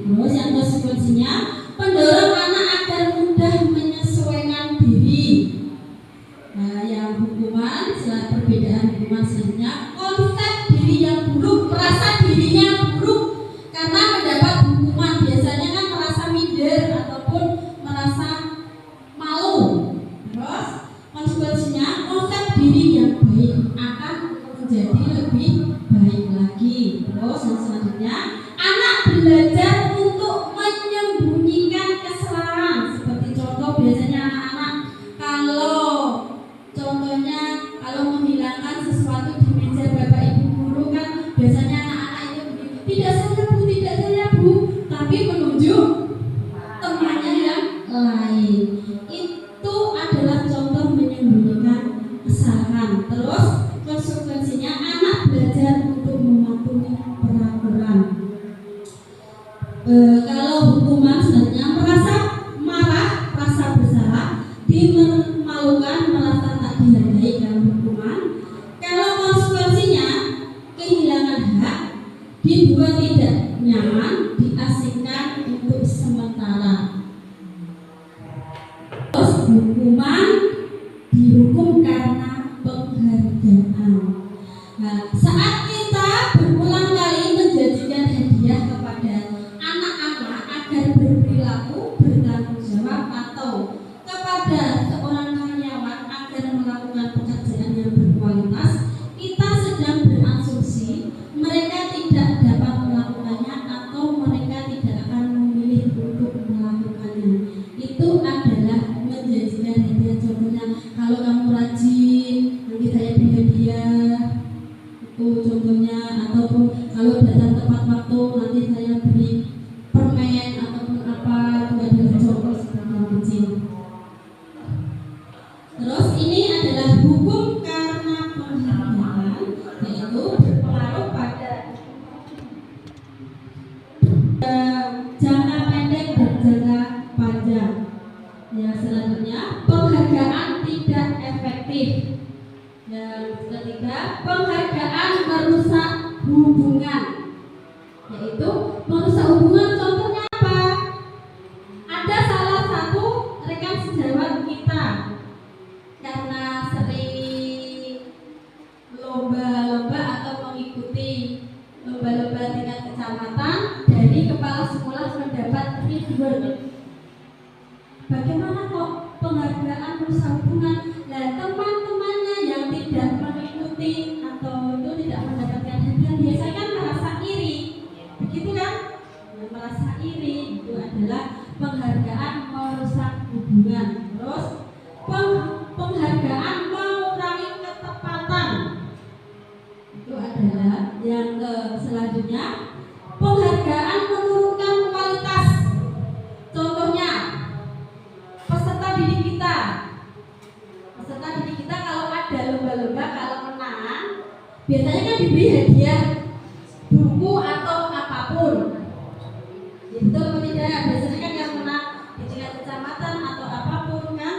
Terus yang konsekuensinya mendorong anak agar mudah menyesuaikan diri. Nah, yang hukuman, selain perbedaan hukuman selanjutnya, konsep diri yang buruk, merasa dirinya buruk karena mendapat hukuman. Biasanya kan merasa minder ataupun merasa malu. Terus konsekuensinya konsep diri yang baik akan menjadi lebih baik lagi. Terus yang selanjutnya anak belajar untuk menyembunyikan kesalahan. Seperti contoh biasanya anak-anak kalau menghilangkan sesuatu di meja Bapak Ibu guru kan biasanya anak-anak itu tidak saya Bu, tapi menunjuk temannya yang lain. Itu adalah contoh menyembunyikan kesalahan. Terus konsekuensinya anak belajar untuk mematuhi peraturan. Kalau hukuman sebenarnya merasa marah, rasa bersalah, dimalukan, merasa tak dihargai dalam hukuman. Kalau konsekuensinya kehilangan hak, dibuat tidak nyaman, diasingkan untuk sementara. Terus hukuman dihukum karena penghargaan. Nah, saat kita berulang kali menjanjikan hadiah kepada anak-anak agar berperilaku bertanggung jawab atau kepada seorang karyawan agar melakukan pekerjaan yang berkualitas, kita sedang berasumsi mereka tidak dapat melakukannya atau mereka tidak akan memilih untuk melakukannya. Itu adalah menjanjikan hadiah. Contohnya, kalau kamu rajin, nanti saya beri hadiah. Itu contohnya. Ataupun kalau datang tepat waktu, nanti saya beri permen ataupun apa. Itu adalah contoh seperti yang kecil. Terus ini adalah hukum karena penghargaan, yaitu berpengaruh pada jangka pendek dan jangka panjang. Yang selanjutnya penghargaan tidak efektif. Yang ketiga penghargaan merusak hubungan, yaitu merusak hubungan. Contohnya apa? Ada salah satu rekan sejawat kita karena sering lomba-lomba atau mengikuti lomba-lomba tingkat kecamatan, dari kepala sekolah mendapat reward. Bagaimana kok penghargaan merusak hubungan? Nah, teman-temannya yang tidak mengikuti atau itu tidak mendapatkan hadiah biasanya kan merasa iri, begitu kan? Merasa iri itu adalah penghargaan merusak hubungan. Terus penghargaan mengurangi ketepatan, itu adalah yang selanjutnya penghargaan menurunkan kualitas. Contohnya peserta didik kita kalau ada lomba-lomba, kalau menang biasanya kan diberi hadiah buku atau apapun. Itu tidak, biasanya kan yang menang di tingkat kecamatan atau apapun kan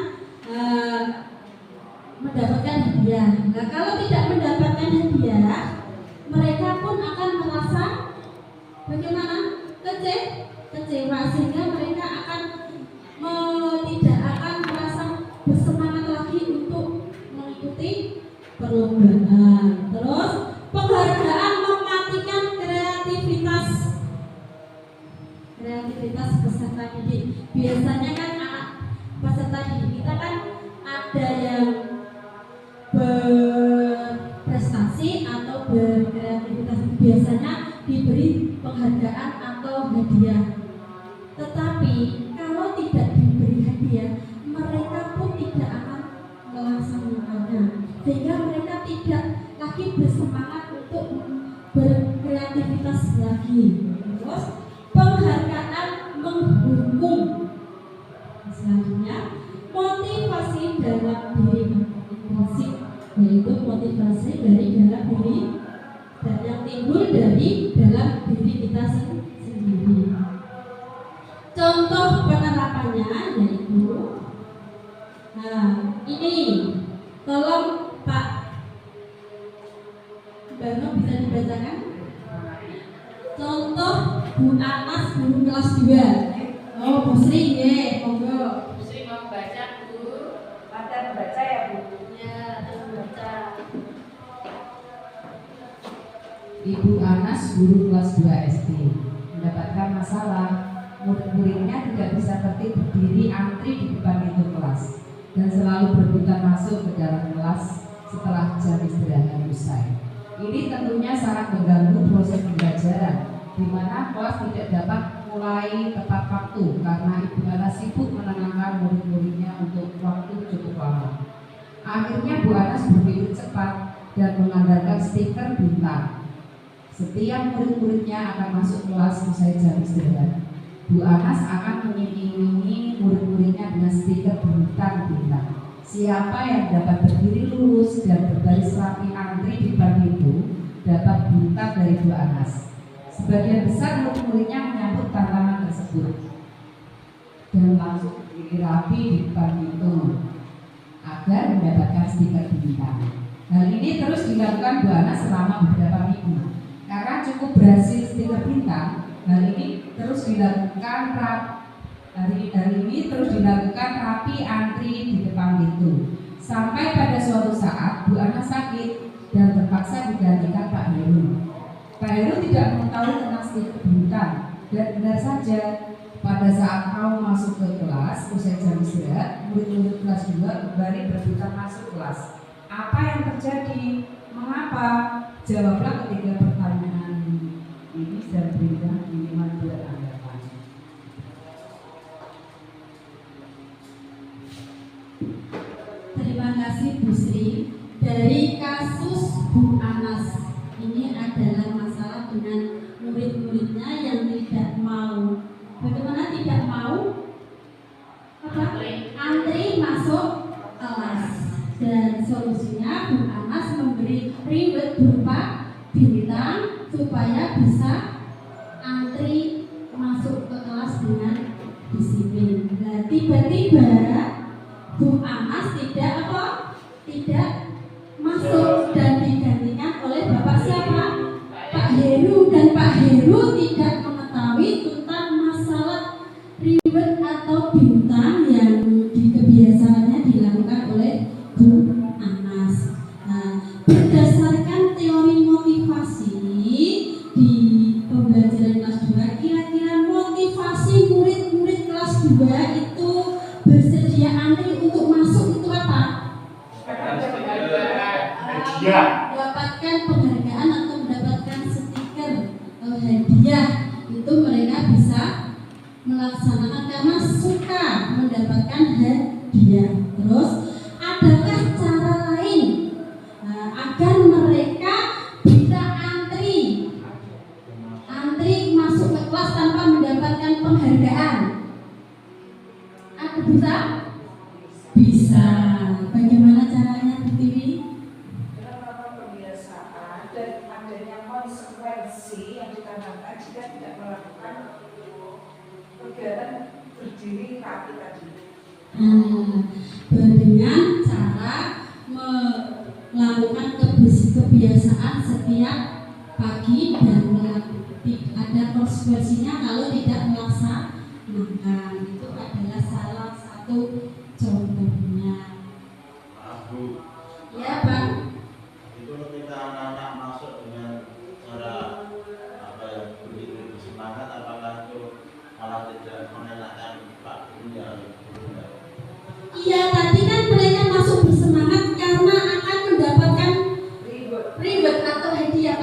mendapatkan hadiah. Nah, kalau tidak mendapatkan hadiah, mereka pun akan merasa bagaimana? Kecewa, sehingga mereka akan tidak akan merasa bersemangat lagi untuk mengikuti perlombaan. Terus peserta didik. Biasanya kan anak peserta didik kita kan ada yang berprestasi atau berkreativitas, biasanya diberi penghargaan atau hadiah. Tetapi kalau tidak diberi hadiah, mereka pun tidak akan melaksanakannya, sehingga mereka tidak lagi bersemangat untuk berkreativitas lagi. Terus penghargaan menghukum. Selanjutnya motivasi dalam diri intrinsik, yaitu motivasi dari dalam diri dan yang timbul dari dalam diri kita sendiri. Contoh penerapannya yaitu, nah ini tolong Pak Bano bisa dibacakan. Contoh Bu Anas guru kelas 2. Oh, Bu Sri ya, monggo. Bu Sri mau baca, Bu. Latihan baca ya, Bu. Ya, tolong baca. Ibu Anas guru kelas 2 SD mendapatkan masalah. Murid-muridnya tidak bisa tertib berdiri antri di depan pintu kelas dan selalu berebutan masuk ke dalam kelas setelah jam istirahat usai. Ini tentunya sangat mengganggu proses pembelajaran, di mana kelas tidak dapat mulai tepat waktu karena Ibu Anas sibuk menenangkan murid-muridnya untuk waktu cukup lama. Akhirnya Bu Anas berpikir cepat dan mengandalkan stiker bintang. Setiap murid-muridnya akan masuk kelas usai jam istirahat. Bu Anas akan mengiming-imingi murid-muridnya dengan stiker bintang-bintang. Siapa yang dapat berdiri lurus dan berbaris rapi antri di depan pintu dapat bintang dari Bu Anas. Sebagian besar murid-muridnya menyambut tantangan tersebut dan langsung berdiri rapi di depan pintu agar mendapatkan stiker bintang. Hal ini terus dilakukan Bu Anas selama beberapa minggu. Karena cukup berhasil stiker bintang, hal ini terus dilakukan rapi antri di depan pintu. Sampai pada suatu saat Bu Anas sakit dan terpaksa digantikan Pak Heru. Pak Heru tidak mengetahui tentang stiker bintang dan benar saja pada saat mau masuk ke kelas usai jam istirahat, murid-murid kelas 2 kembali berebutan masuk kelas. Apa yang terjadi? Mengapa? Jawablah ketiga pertanyaan ini dan berikan minimal 2 tanggapan. Terima kasih Bu Sri. Dari kasus Bu Anas, ini adalah masalah dengan murid-muridnya yang tidak mau. Bagaimana tidak mau? Antri masuk kelas. Dan solusinya Bu Anas memberi reward berupa bintang supaya bisa antri masuk ke kelas dengan disiplin. Nah, tiba-tiba Bu Anas tidak masuk dan digantikan oleh Bapak siapa? Pak Heru, dan Pak Heru tidak mengetahui tentang masalah reward atau bintang yang kebiasaannya dilakukan oleh Bu Anas. Nah, berdasarkan teori motivasi di pembelajaran kelas 2, kira-kira motivasi murid-murid kelas 2 itu bersedia antri untuk masuk itu apa? Mendapatkan penghargaan atau mendapatkan stiker hadiah. Itu mereka bisa melaksanakan karena suka mendapatkan hadiah. Terus adakah cara lain agar mereka bisa antri masuk ke kelas tanpa mendapatkan penghargaan? Ada bisa. Bagaimana caranya, Bu Tiwi? Dengan kebiasaan dan adanya konsekuensi yang ditanamkan jika tidak melakukan kegiatan berdiri rapi tadi. Dengan cara melakukan kebiasaan setiap pagi dan ada konsekuensinya kalau tidak melaksanakan. Itu adalah salah satu contohnya. Bu, Ya, Bang. itu kita anak-anak masuk dengan cara begitu bersemangat, apakah itu malah tidak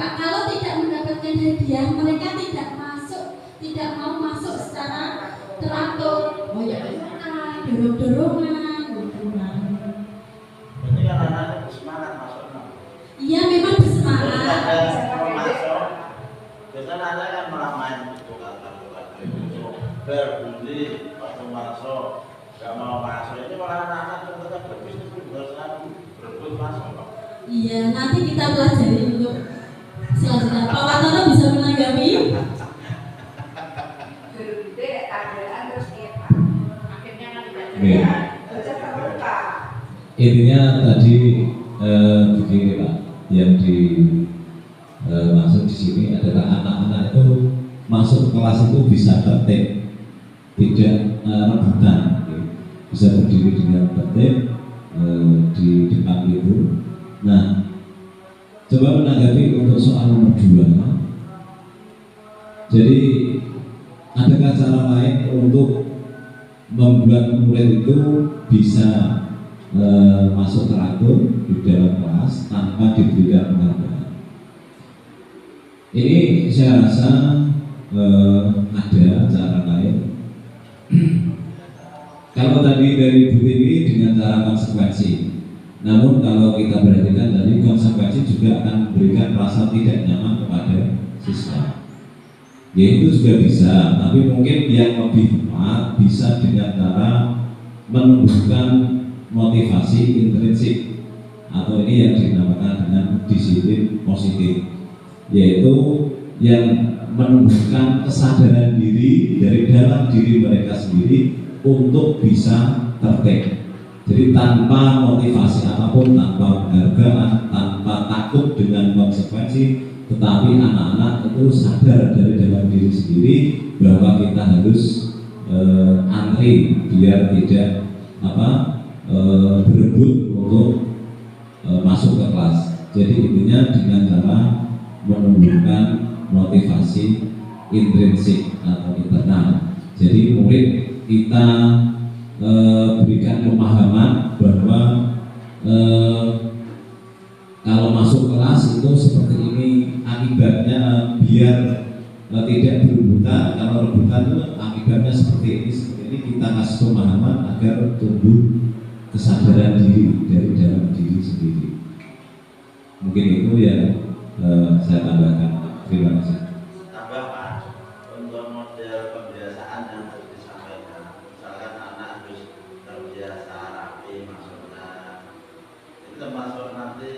Pak, kalau tidak mendapatkan hadiah, mereka tidak mau masuk secara teratur. Oh ya, dorong-dorongan, Berarti kan anak-anak bersemangat masuknya. Iya, memang bersemangat. Masuk. Biasanya anak kan malah main bukan berbunyi waktu masuk, gak mau masuk. Ini malah anak-anak tetap berbisnis berebut masuk. Iya, nanti kita pelajari untuk selanjutnya. Pak Wartono bisa menanggapi? Gede keadaan terus kita Akhirnya kan tidak Oke. baca terbuka. Intinya tadi begini Pak, yang dimaksud di sini adalah anak-anak itu masuk kelas itu bisa tertib, tidak rebutan, bisa berdiri dengan tertib di depan itu. Nah, coba menanggapi untuk soal nomor 2. Jadi adakah cara lain untuk membuat murid itu bisa masuk teratur di dalam kelas tanpa diberikan penghargaan? Ini saya rasa ada cara lain. Kalau tadi dari Bu Tiwi dengan cara konsekuensi, namun kalau kita perhatikan tadi konsekuensi juga akan memberikan rasa tidak nyaman kepada siswa. Ya itu juga bisa, tapi mungkin yang lebih tepat bisa dengan cara menumbuhkan motivasi intrinsik, atau ini yang dinamakan dengan disiplin positif, yaitu yang menumbuhkan kesadaran diri dari dalam diri mereka sendiri untuk bisa tertib. Jadi tanpa motivasi apapun, tanpa penghargaan, tanpa takut dengan konsekuensi, tetapi anak-anak itu sadar dari dalam diri sendiri bahwa kita harus antri biar tidak berebut untuk masuk ke kelas. Jadi intinya dengan cara menumbuhkan motivasi intrinsik atau internal. Jadi murid kita berikan pemahaman bahwa kalau masuk kelas itu seperti ini akibatnya, biar tidak berebutan. Kalau rebutan itu akibatnya seperti ini. Kita kasih pemahaman agar tumbuh kesadaran diri dari dalam diri sendiri. Mungkin itu yang saya tambahkan. Terima kasih. Tambah Pak, untuk model pembiasaan yang harus disampaikan, misalkan anak harus terbiasa rapi masuknya, itu termasuk nanti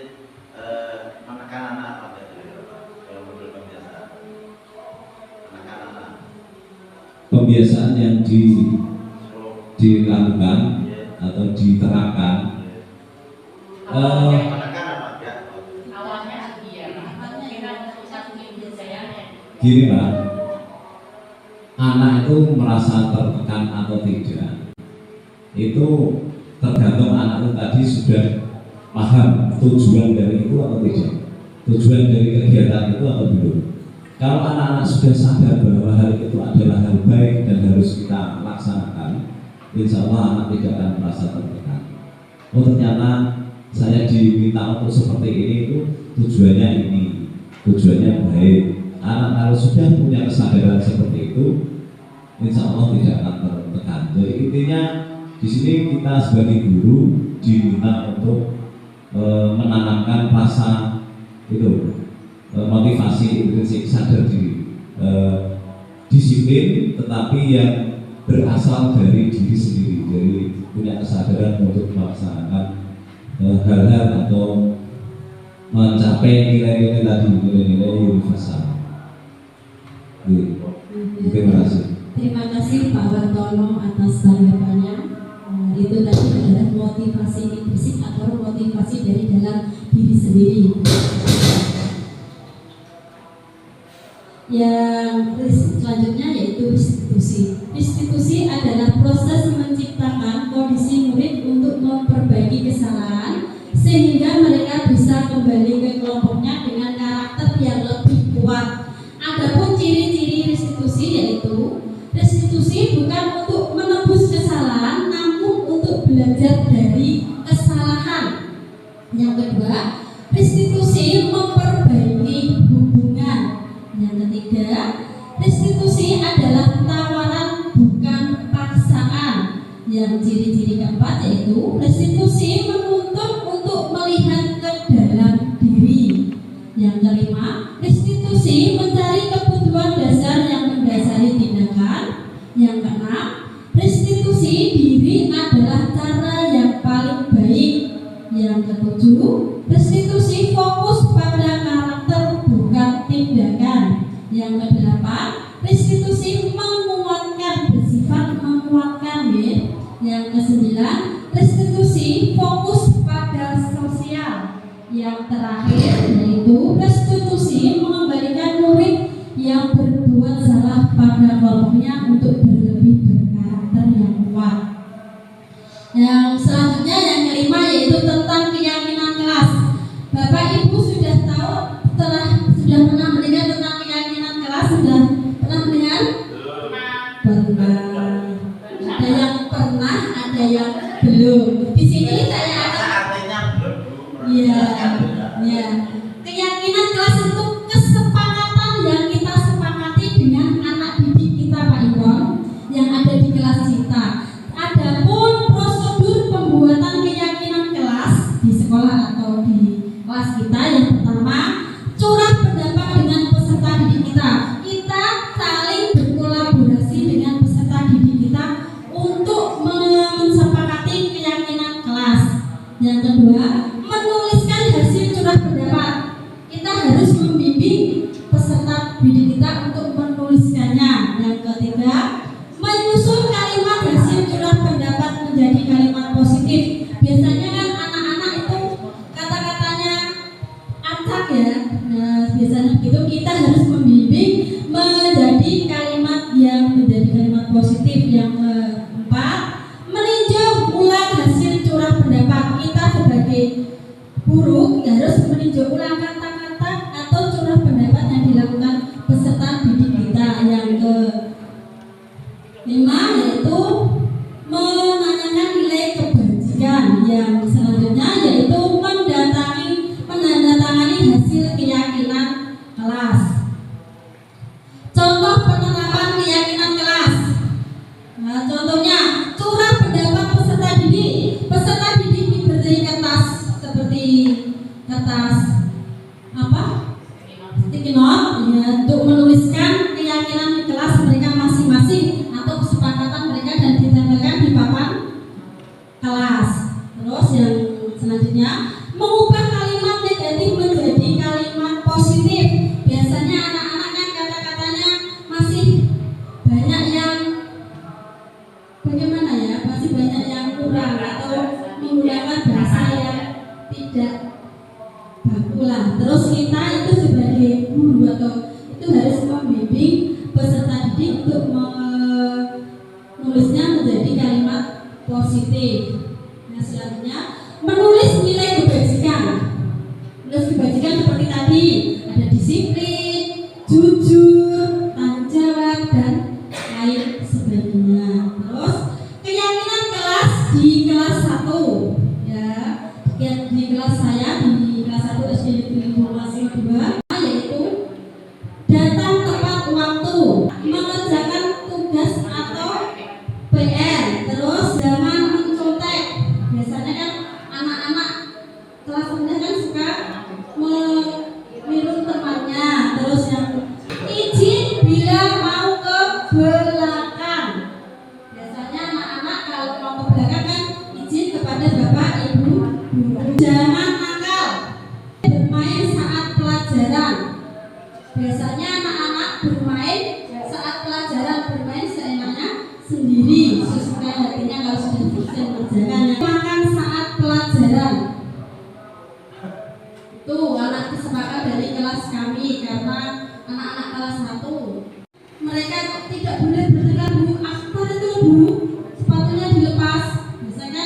menekan anak pada diri Pak, kalau model pembiasaan menekan anak. Pembiasaan yang dilakukan atau diterapkan. Menekan apa ya? awalnya iya, kita susah minggu saya. Gini Pak, anak itu merasa tertekan atau tidak, itu tergantung anak itu tadi sudah paham tujuan dari itu atau tidak, tujuan dari kegiatan itu atau belum. Kalau anak-anak sudah sadar bahwa hal itu adalah hal baik dan harus kita laksanakan, insya Allah anak tidak akan merasa tertekan. Oh ternyata saya diminta untuk seperti ini, itu tujuannya ini, tujuannya baik. Anak kalau sudah punya kesadaran seperti itu, insya Allah tidak akan tertekan. Jadi intinya di sini kita sebagai guru diminta untuk menanamkan rasa itu, motivasi intrinsik, sadar diri, disiplin, tetapi yang berasal dari diri sendiri, dari punya kesadaran untuk melaksanakan hal-hal atau mencapai nilai-nilai tadi, nilai-nilai universal. Terima kasih. Terima kasih Pak Wartono atas tanggapannya. Itu tadi adalah motivasi intrinsik atau motivasi dari dalam diri sendiri. Yang selanjutnya yaitu restitusi. Restitusi adalah proses menciptakan kondisi murid untuk memperbaiki kesalahan sehingga mereka bisa kembali ke kelompoknya dengan karakter yang lebih kuat. Adapun ciri-ciri restitusi yaitu restitusi bukan untuk menebus kesalahan, namun untuk belajar dari kesalahan. Yang kedua, restitusi memperbaiki yang ciri-ciri keempat yaitu restitusi menuntut untuk melihat ke dalam diri. Yang kelima, restitusi mencari kebutuhan dasar yang mendasari tindakan. Yang keenam, restitusi diri adalah cara yang paling baik. Yang ketujuh, restitusi fokus pada karakter bukan tindakan. Yang kedelapan, restitusi menguatkan, bersifat menguatkan ya. Yang kesembilan, restitusi fokus pada sosial. Yang terakhir yaitu restitusi mengembalikan murid yang berbuat salah pada kelompoknya untuk berlebih berkarakter yang kuat. Yang selanjutnya yang kelima yaitu tentang keyakinan kelas. Bapak Ibu sudah tahu, sudah pernah mendengar tentang keyakinan kelas? Sudah pernah mendengar? Pernah. Ada yang pernah, ada yang belum. Di sini saya akan ya. Keyakinan kelas itu kesepakatan yang kita sepakati dengan anak didik kita Pak Iwan yang ada di kelas kita. Adapun prosedur pembuatan keyakinan kelas di sekolah atau di kelas kita, yang pertama, curah pendapat dengan peserta didik kita. Kita saling berkolaborasi dengan peserta didik kita untuk mensepakati keyakinan kelas. Yang kedua, menuliskan hasil curah pendapat. Kita harus membimbing peserta didik kita untuk menuliskannya. Yang ketiga, menyusun kalimat hasil curah pendapat menjadi kalimat positif. Biasanya kan anak-anak itu kata-katanya acak ya. Nah, biasanya begitu, kita harus membimbing menjadi kalimat yang menjadi kalimat positif. Yang keempat, meninjau ulang hasil curah pendapat. Kita sebagai guru harus meninjau ulang kata-kata atau curah pendapat yang dilakukan peserta didik kita. Yang kelima yaitu menanyakan nilai kebajikan. Yang selanjutnya yaitu menandatangani hasil keyakinan kelas. Contoh penerapan keyakinan kelas. Nah, contohnya curah pendapat peserta didik. Peserta didik diberi kertas seperti kertas sticky note ya, untuk menuliskan keyakinan kelas mereka masing-masing atau kesepakatan mereka dan ditempelkan di papan kelas. Terus yang selanjutnya, mengubah kalimat negatif menjadi kalimat positif. Biasanya anak-anaknya kata-katanya masih banyak yang bagaimana ya, masih banyak yang kurang atau menggunakan bahasa yang tidak bakulah. Terus kita itu sebagai guru atau itu harus membimbing peserta didik untuk menulisnya menjadi kalimat positif. Nah, selanjutnya menulis nilai kebajikan. Menulis kebajikan seperti tadi, ada disiplin, jujur, tanggung jawab dan lain sebagainya. Terus keyakinan kelas di kelas 1 ya, di kelas saya di kelas 1 SD Negeri 2 yaitu datang tepat waktu, mengerjakan tugas atau PR, terus jangan mencontek. Biasanya kan anak-anak kelas rendah kan suka meniru temannya. Terus yang izin bila mau ke belakang. Biasanya anak-anak kalau mau ke belakang kan izin kepada bapak ibu guru. Jangan nakal, bermain saat pelajaran. Biasanya anak-anak bermain saat pelajaran, bermain seenaknya sendiri, sesuka hatinya kalau sudah selesai mengerjakannya. Makan saat pelajaran. Itu anak kesepakatan dari kelas kami, karena anak-anak kelas 1 mereka tidak boleh berteriak bu, akbar itu bu, sepatunya dilepas. Biasanya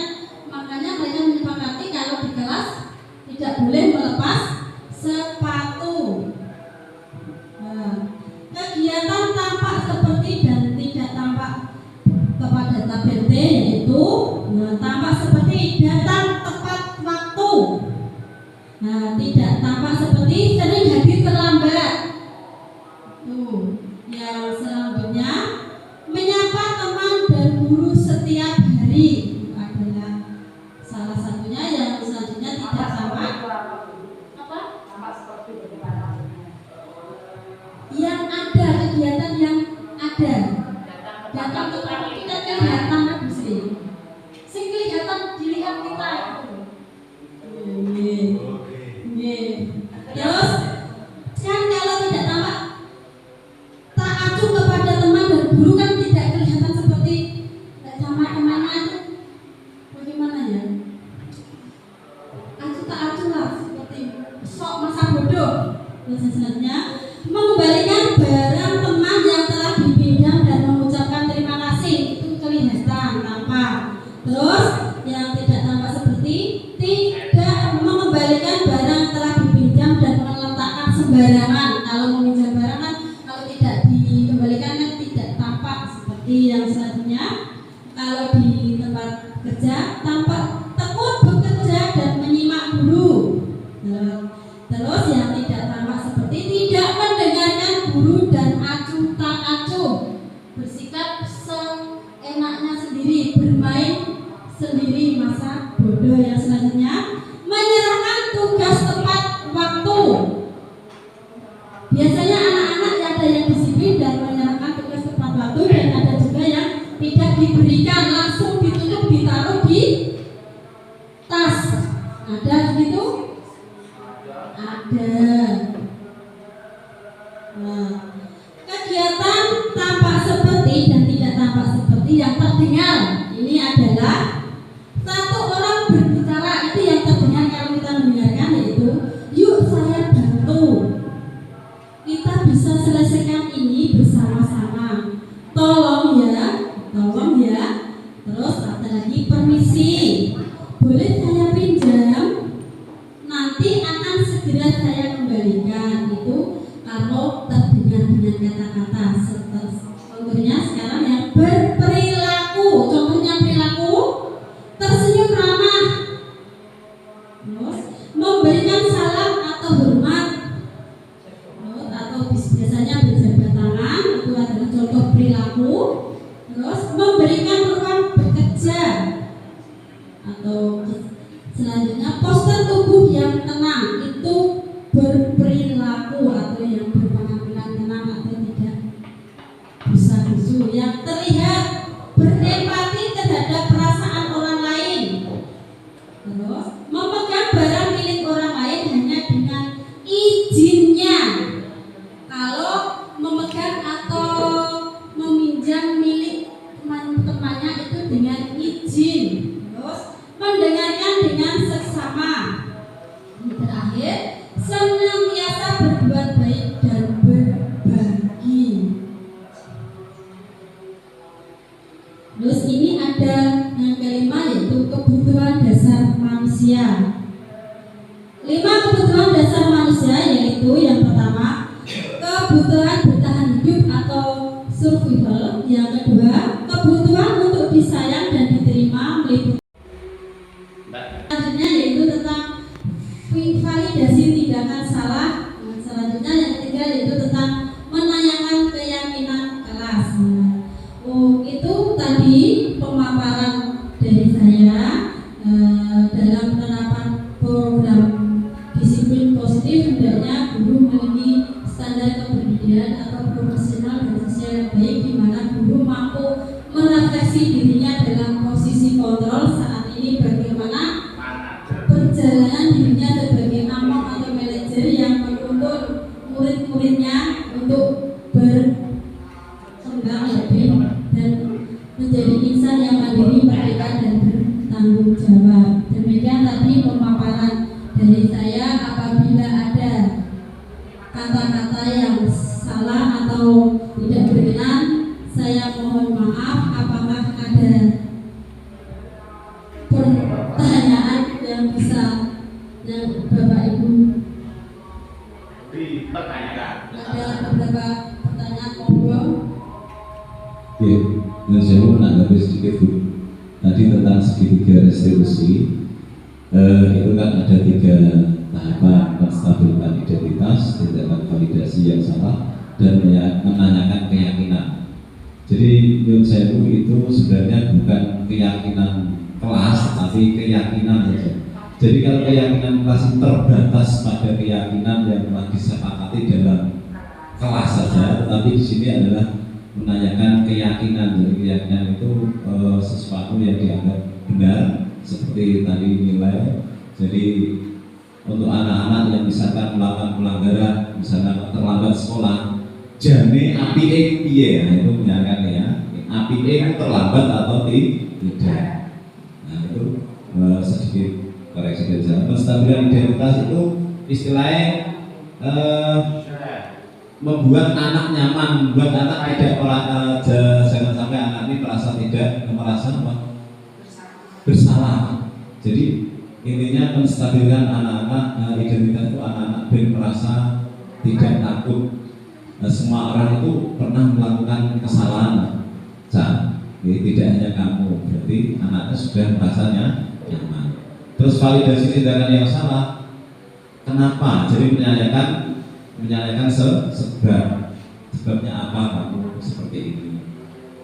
makanya mereka menyepakati kalau di kelas tidak boleh melepas sepatu. Kegiatan tampak seperti dan tidak tampak kepada tabel T yaitu tampak seperti datang tepat waktu. Nah, tidak tampak seperti sering hadir terlambat. Yang selanjutnya Terus selanjutnya mengembalikan barang teman yang telah dipinjam dan mengucapkan terima kasih, itu kelihatan tampak. Terus yang tidak tampak seperti tidak mengembalikan barang yang telah dipinjam dan meletakkan sembarangan. Kalau meminjam barang kan kalau tidak dikembalikan kan tidak tampak seperti yang selanjutnya. Kalau di tempat kerja tampak tekun bekerja dan menyimak guru. Terus yang tidak tampak seperti tidak mendengarkan guru dan acuh tak acuh, bersikap seenaknya sendiri, bermain sendiri, masa bodoh. Yang selanjutnya menyerahkan tugas tepat waktu. Biasanya anak-anak ada yang disiplin dan menyerahkan tugas tepat waktu, dan ada juga yang tidak diberikan, langsung ditutup ditaruh di tas. Ada begitu? Ada. Nah, kegiatan tampak seperti dan tidak tampak seperti yang terdengar ini adalah satu orang berbicara, itu yang terdengar kalau kita mendengarkan, yaitu yuk saya bantu, kita bisa selesaikan ini bersama-sama, tolong ya. Terus ada lagi permisi, boleh saya pinjam, nanti akan segera saya kembalikan. Itu kalau terdengar dengan kata-kata. Contohnya sekarang yang berperilaku, contohnya perilaku tersenyum ramah, terus memberikan salam atau hormat, atau biasanya berjabat tangan, itu adalah contoh perilaku. Terus memberikan ruang bekerja, atau selanjutnya postur tubuh yang tenang, itu berperilaku atau yang berpenampilan tenang atau tidak gusa-gusu. Yang terlihat berempati terhadap perasaan orang lain. Terus memegang barang milik orang lain hanya dengan izinnya. Kalau memegang atau meminjam milik teman-temannya itu dengan izin. Terus mendengarkan dengan seksama. Yang terakhir, senantiasa berbuat baik dan berbagi. Terus ini ada yang kelima, yaitu kebutuhan dasar manusia. 5 kebutuhan dasar manusia, yaitu yang pertama kebutuhan bertahan hidup atau survival. Yang kedua kebutuhan untuk disayang dan diterima, meliputi selanjutnya yaitu tentang validasi tindakan salah. Selanjutnya yang ketiga yaitu tentang menanyakan keyakinan kelas. Itu tadi pemaparan dari saya dalam penerapan program disiplin positif. Hendaknya guru memiliki standar kepribadian atau profesional dan sosial yang baik, di mana guru mampu merefleksi dirinya dalam posisi kontrol saat ini, bagaimana perjalanan dirinya sebagai among atau manajer yang menuntun murid-muridnya untuk berkembang lebih dan menjadi insan yang mandiri, merdeka dan bertanggung jawab. Demikian tadi pemaparan dari saya. Apabila ada kata-kata yang salah atau tidak berkenan, saya mohon maaf. Apakah ada pertanyaan yang bisa yang Bapak Ibu dipertanyakan? Ada beberapa pertanyaan, monggo. Ya, dan saya mau menanggapi sedikit Bu. Tadi tentang segitiga restitusi, itu kan ada 3 tahapan: menstabilkan identitas, tindakan validasi yang salah, dan menanyakan keyakinan. Jadi Yun Sewu itu sebenarnya bukan keyakinan kelas, tapi keyakinan saja. Jadi kalau keyakinan kelas terbatas pada keyakinan yang telah disepakati dalam kelas saja, tetapi di sini adalah menanyakan keyakinan. Jadi keyakinan itu sesuatu yang dianggap benar, seperti tadi nilai. Jadi untuk anak-anak yang misalkan melakukan pelanggaran, misalkan terlambat sekolah, jane apike piye, itu menanyakan ya, apike terlambat atau tidak. Nah itu sedikit koreksi dari saya. Penstabilan identitas itu istilahnya membuat anak nyaman, membuat anak tidak jangan sampai anak ini merasa bersalah. Jadi intinya menstabilkan anak-anak identitas itu anak-anak merasa tidak takut. Semua orang itu pernah melakukan kesalahan, jadi tidak hanya kamu. Berarti anaknya sudah merasanya nyaman. Terus validasi tindakan yang salah, kenapa? Jadi menanyakan sebabnya apa kamu seperti ini.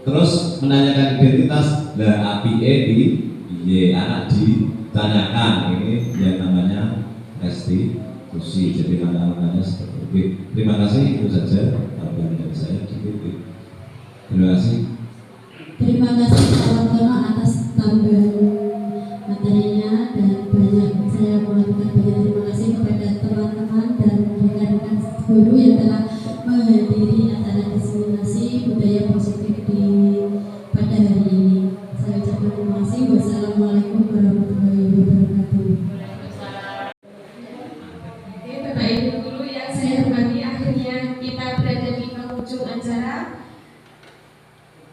Terus menanyakan identitas, lah APE di anak ditanyakan, ini yang namanya restitusi. Jadi langkah-langkahnya seperti itu. Terima kasih, itu saja tambahan dari saya. Terima kasih. Terima kasih Pak Wartono atas tambahan materinya, dan saya mengucapkan banyak terima kasih kepada teman-teman dan rekan-rekan guru yang telah menghadiri acara diseminasi budaya positif pada hari ini. Saya ucapkan terima kasih. Wassalamualaikum warahmatullahi wabarakatuh. Bapak Ibu guru yang saya hormati, akhirnya kita berada di penghujung acara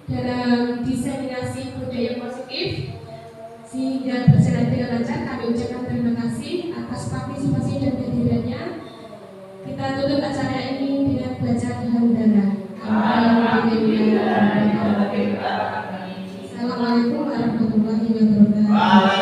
dalam diseminasi budaya positif. Sehingga berjalan dengan lancar, kami ucapkan terima kasih atas partisipasi dan kehadirannya. Kita tutup acara ini dengan bacaan hamdalah. Assalamualaikum warahmatullahi wabarakatuh.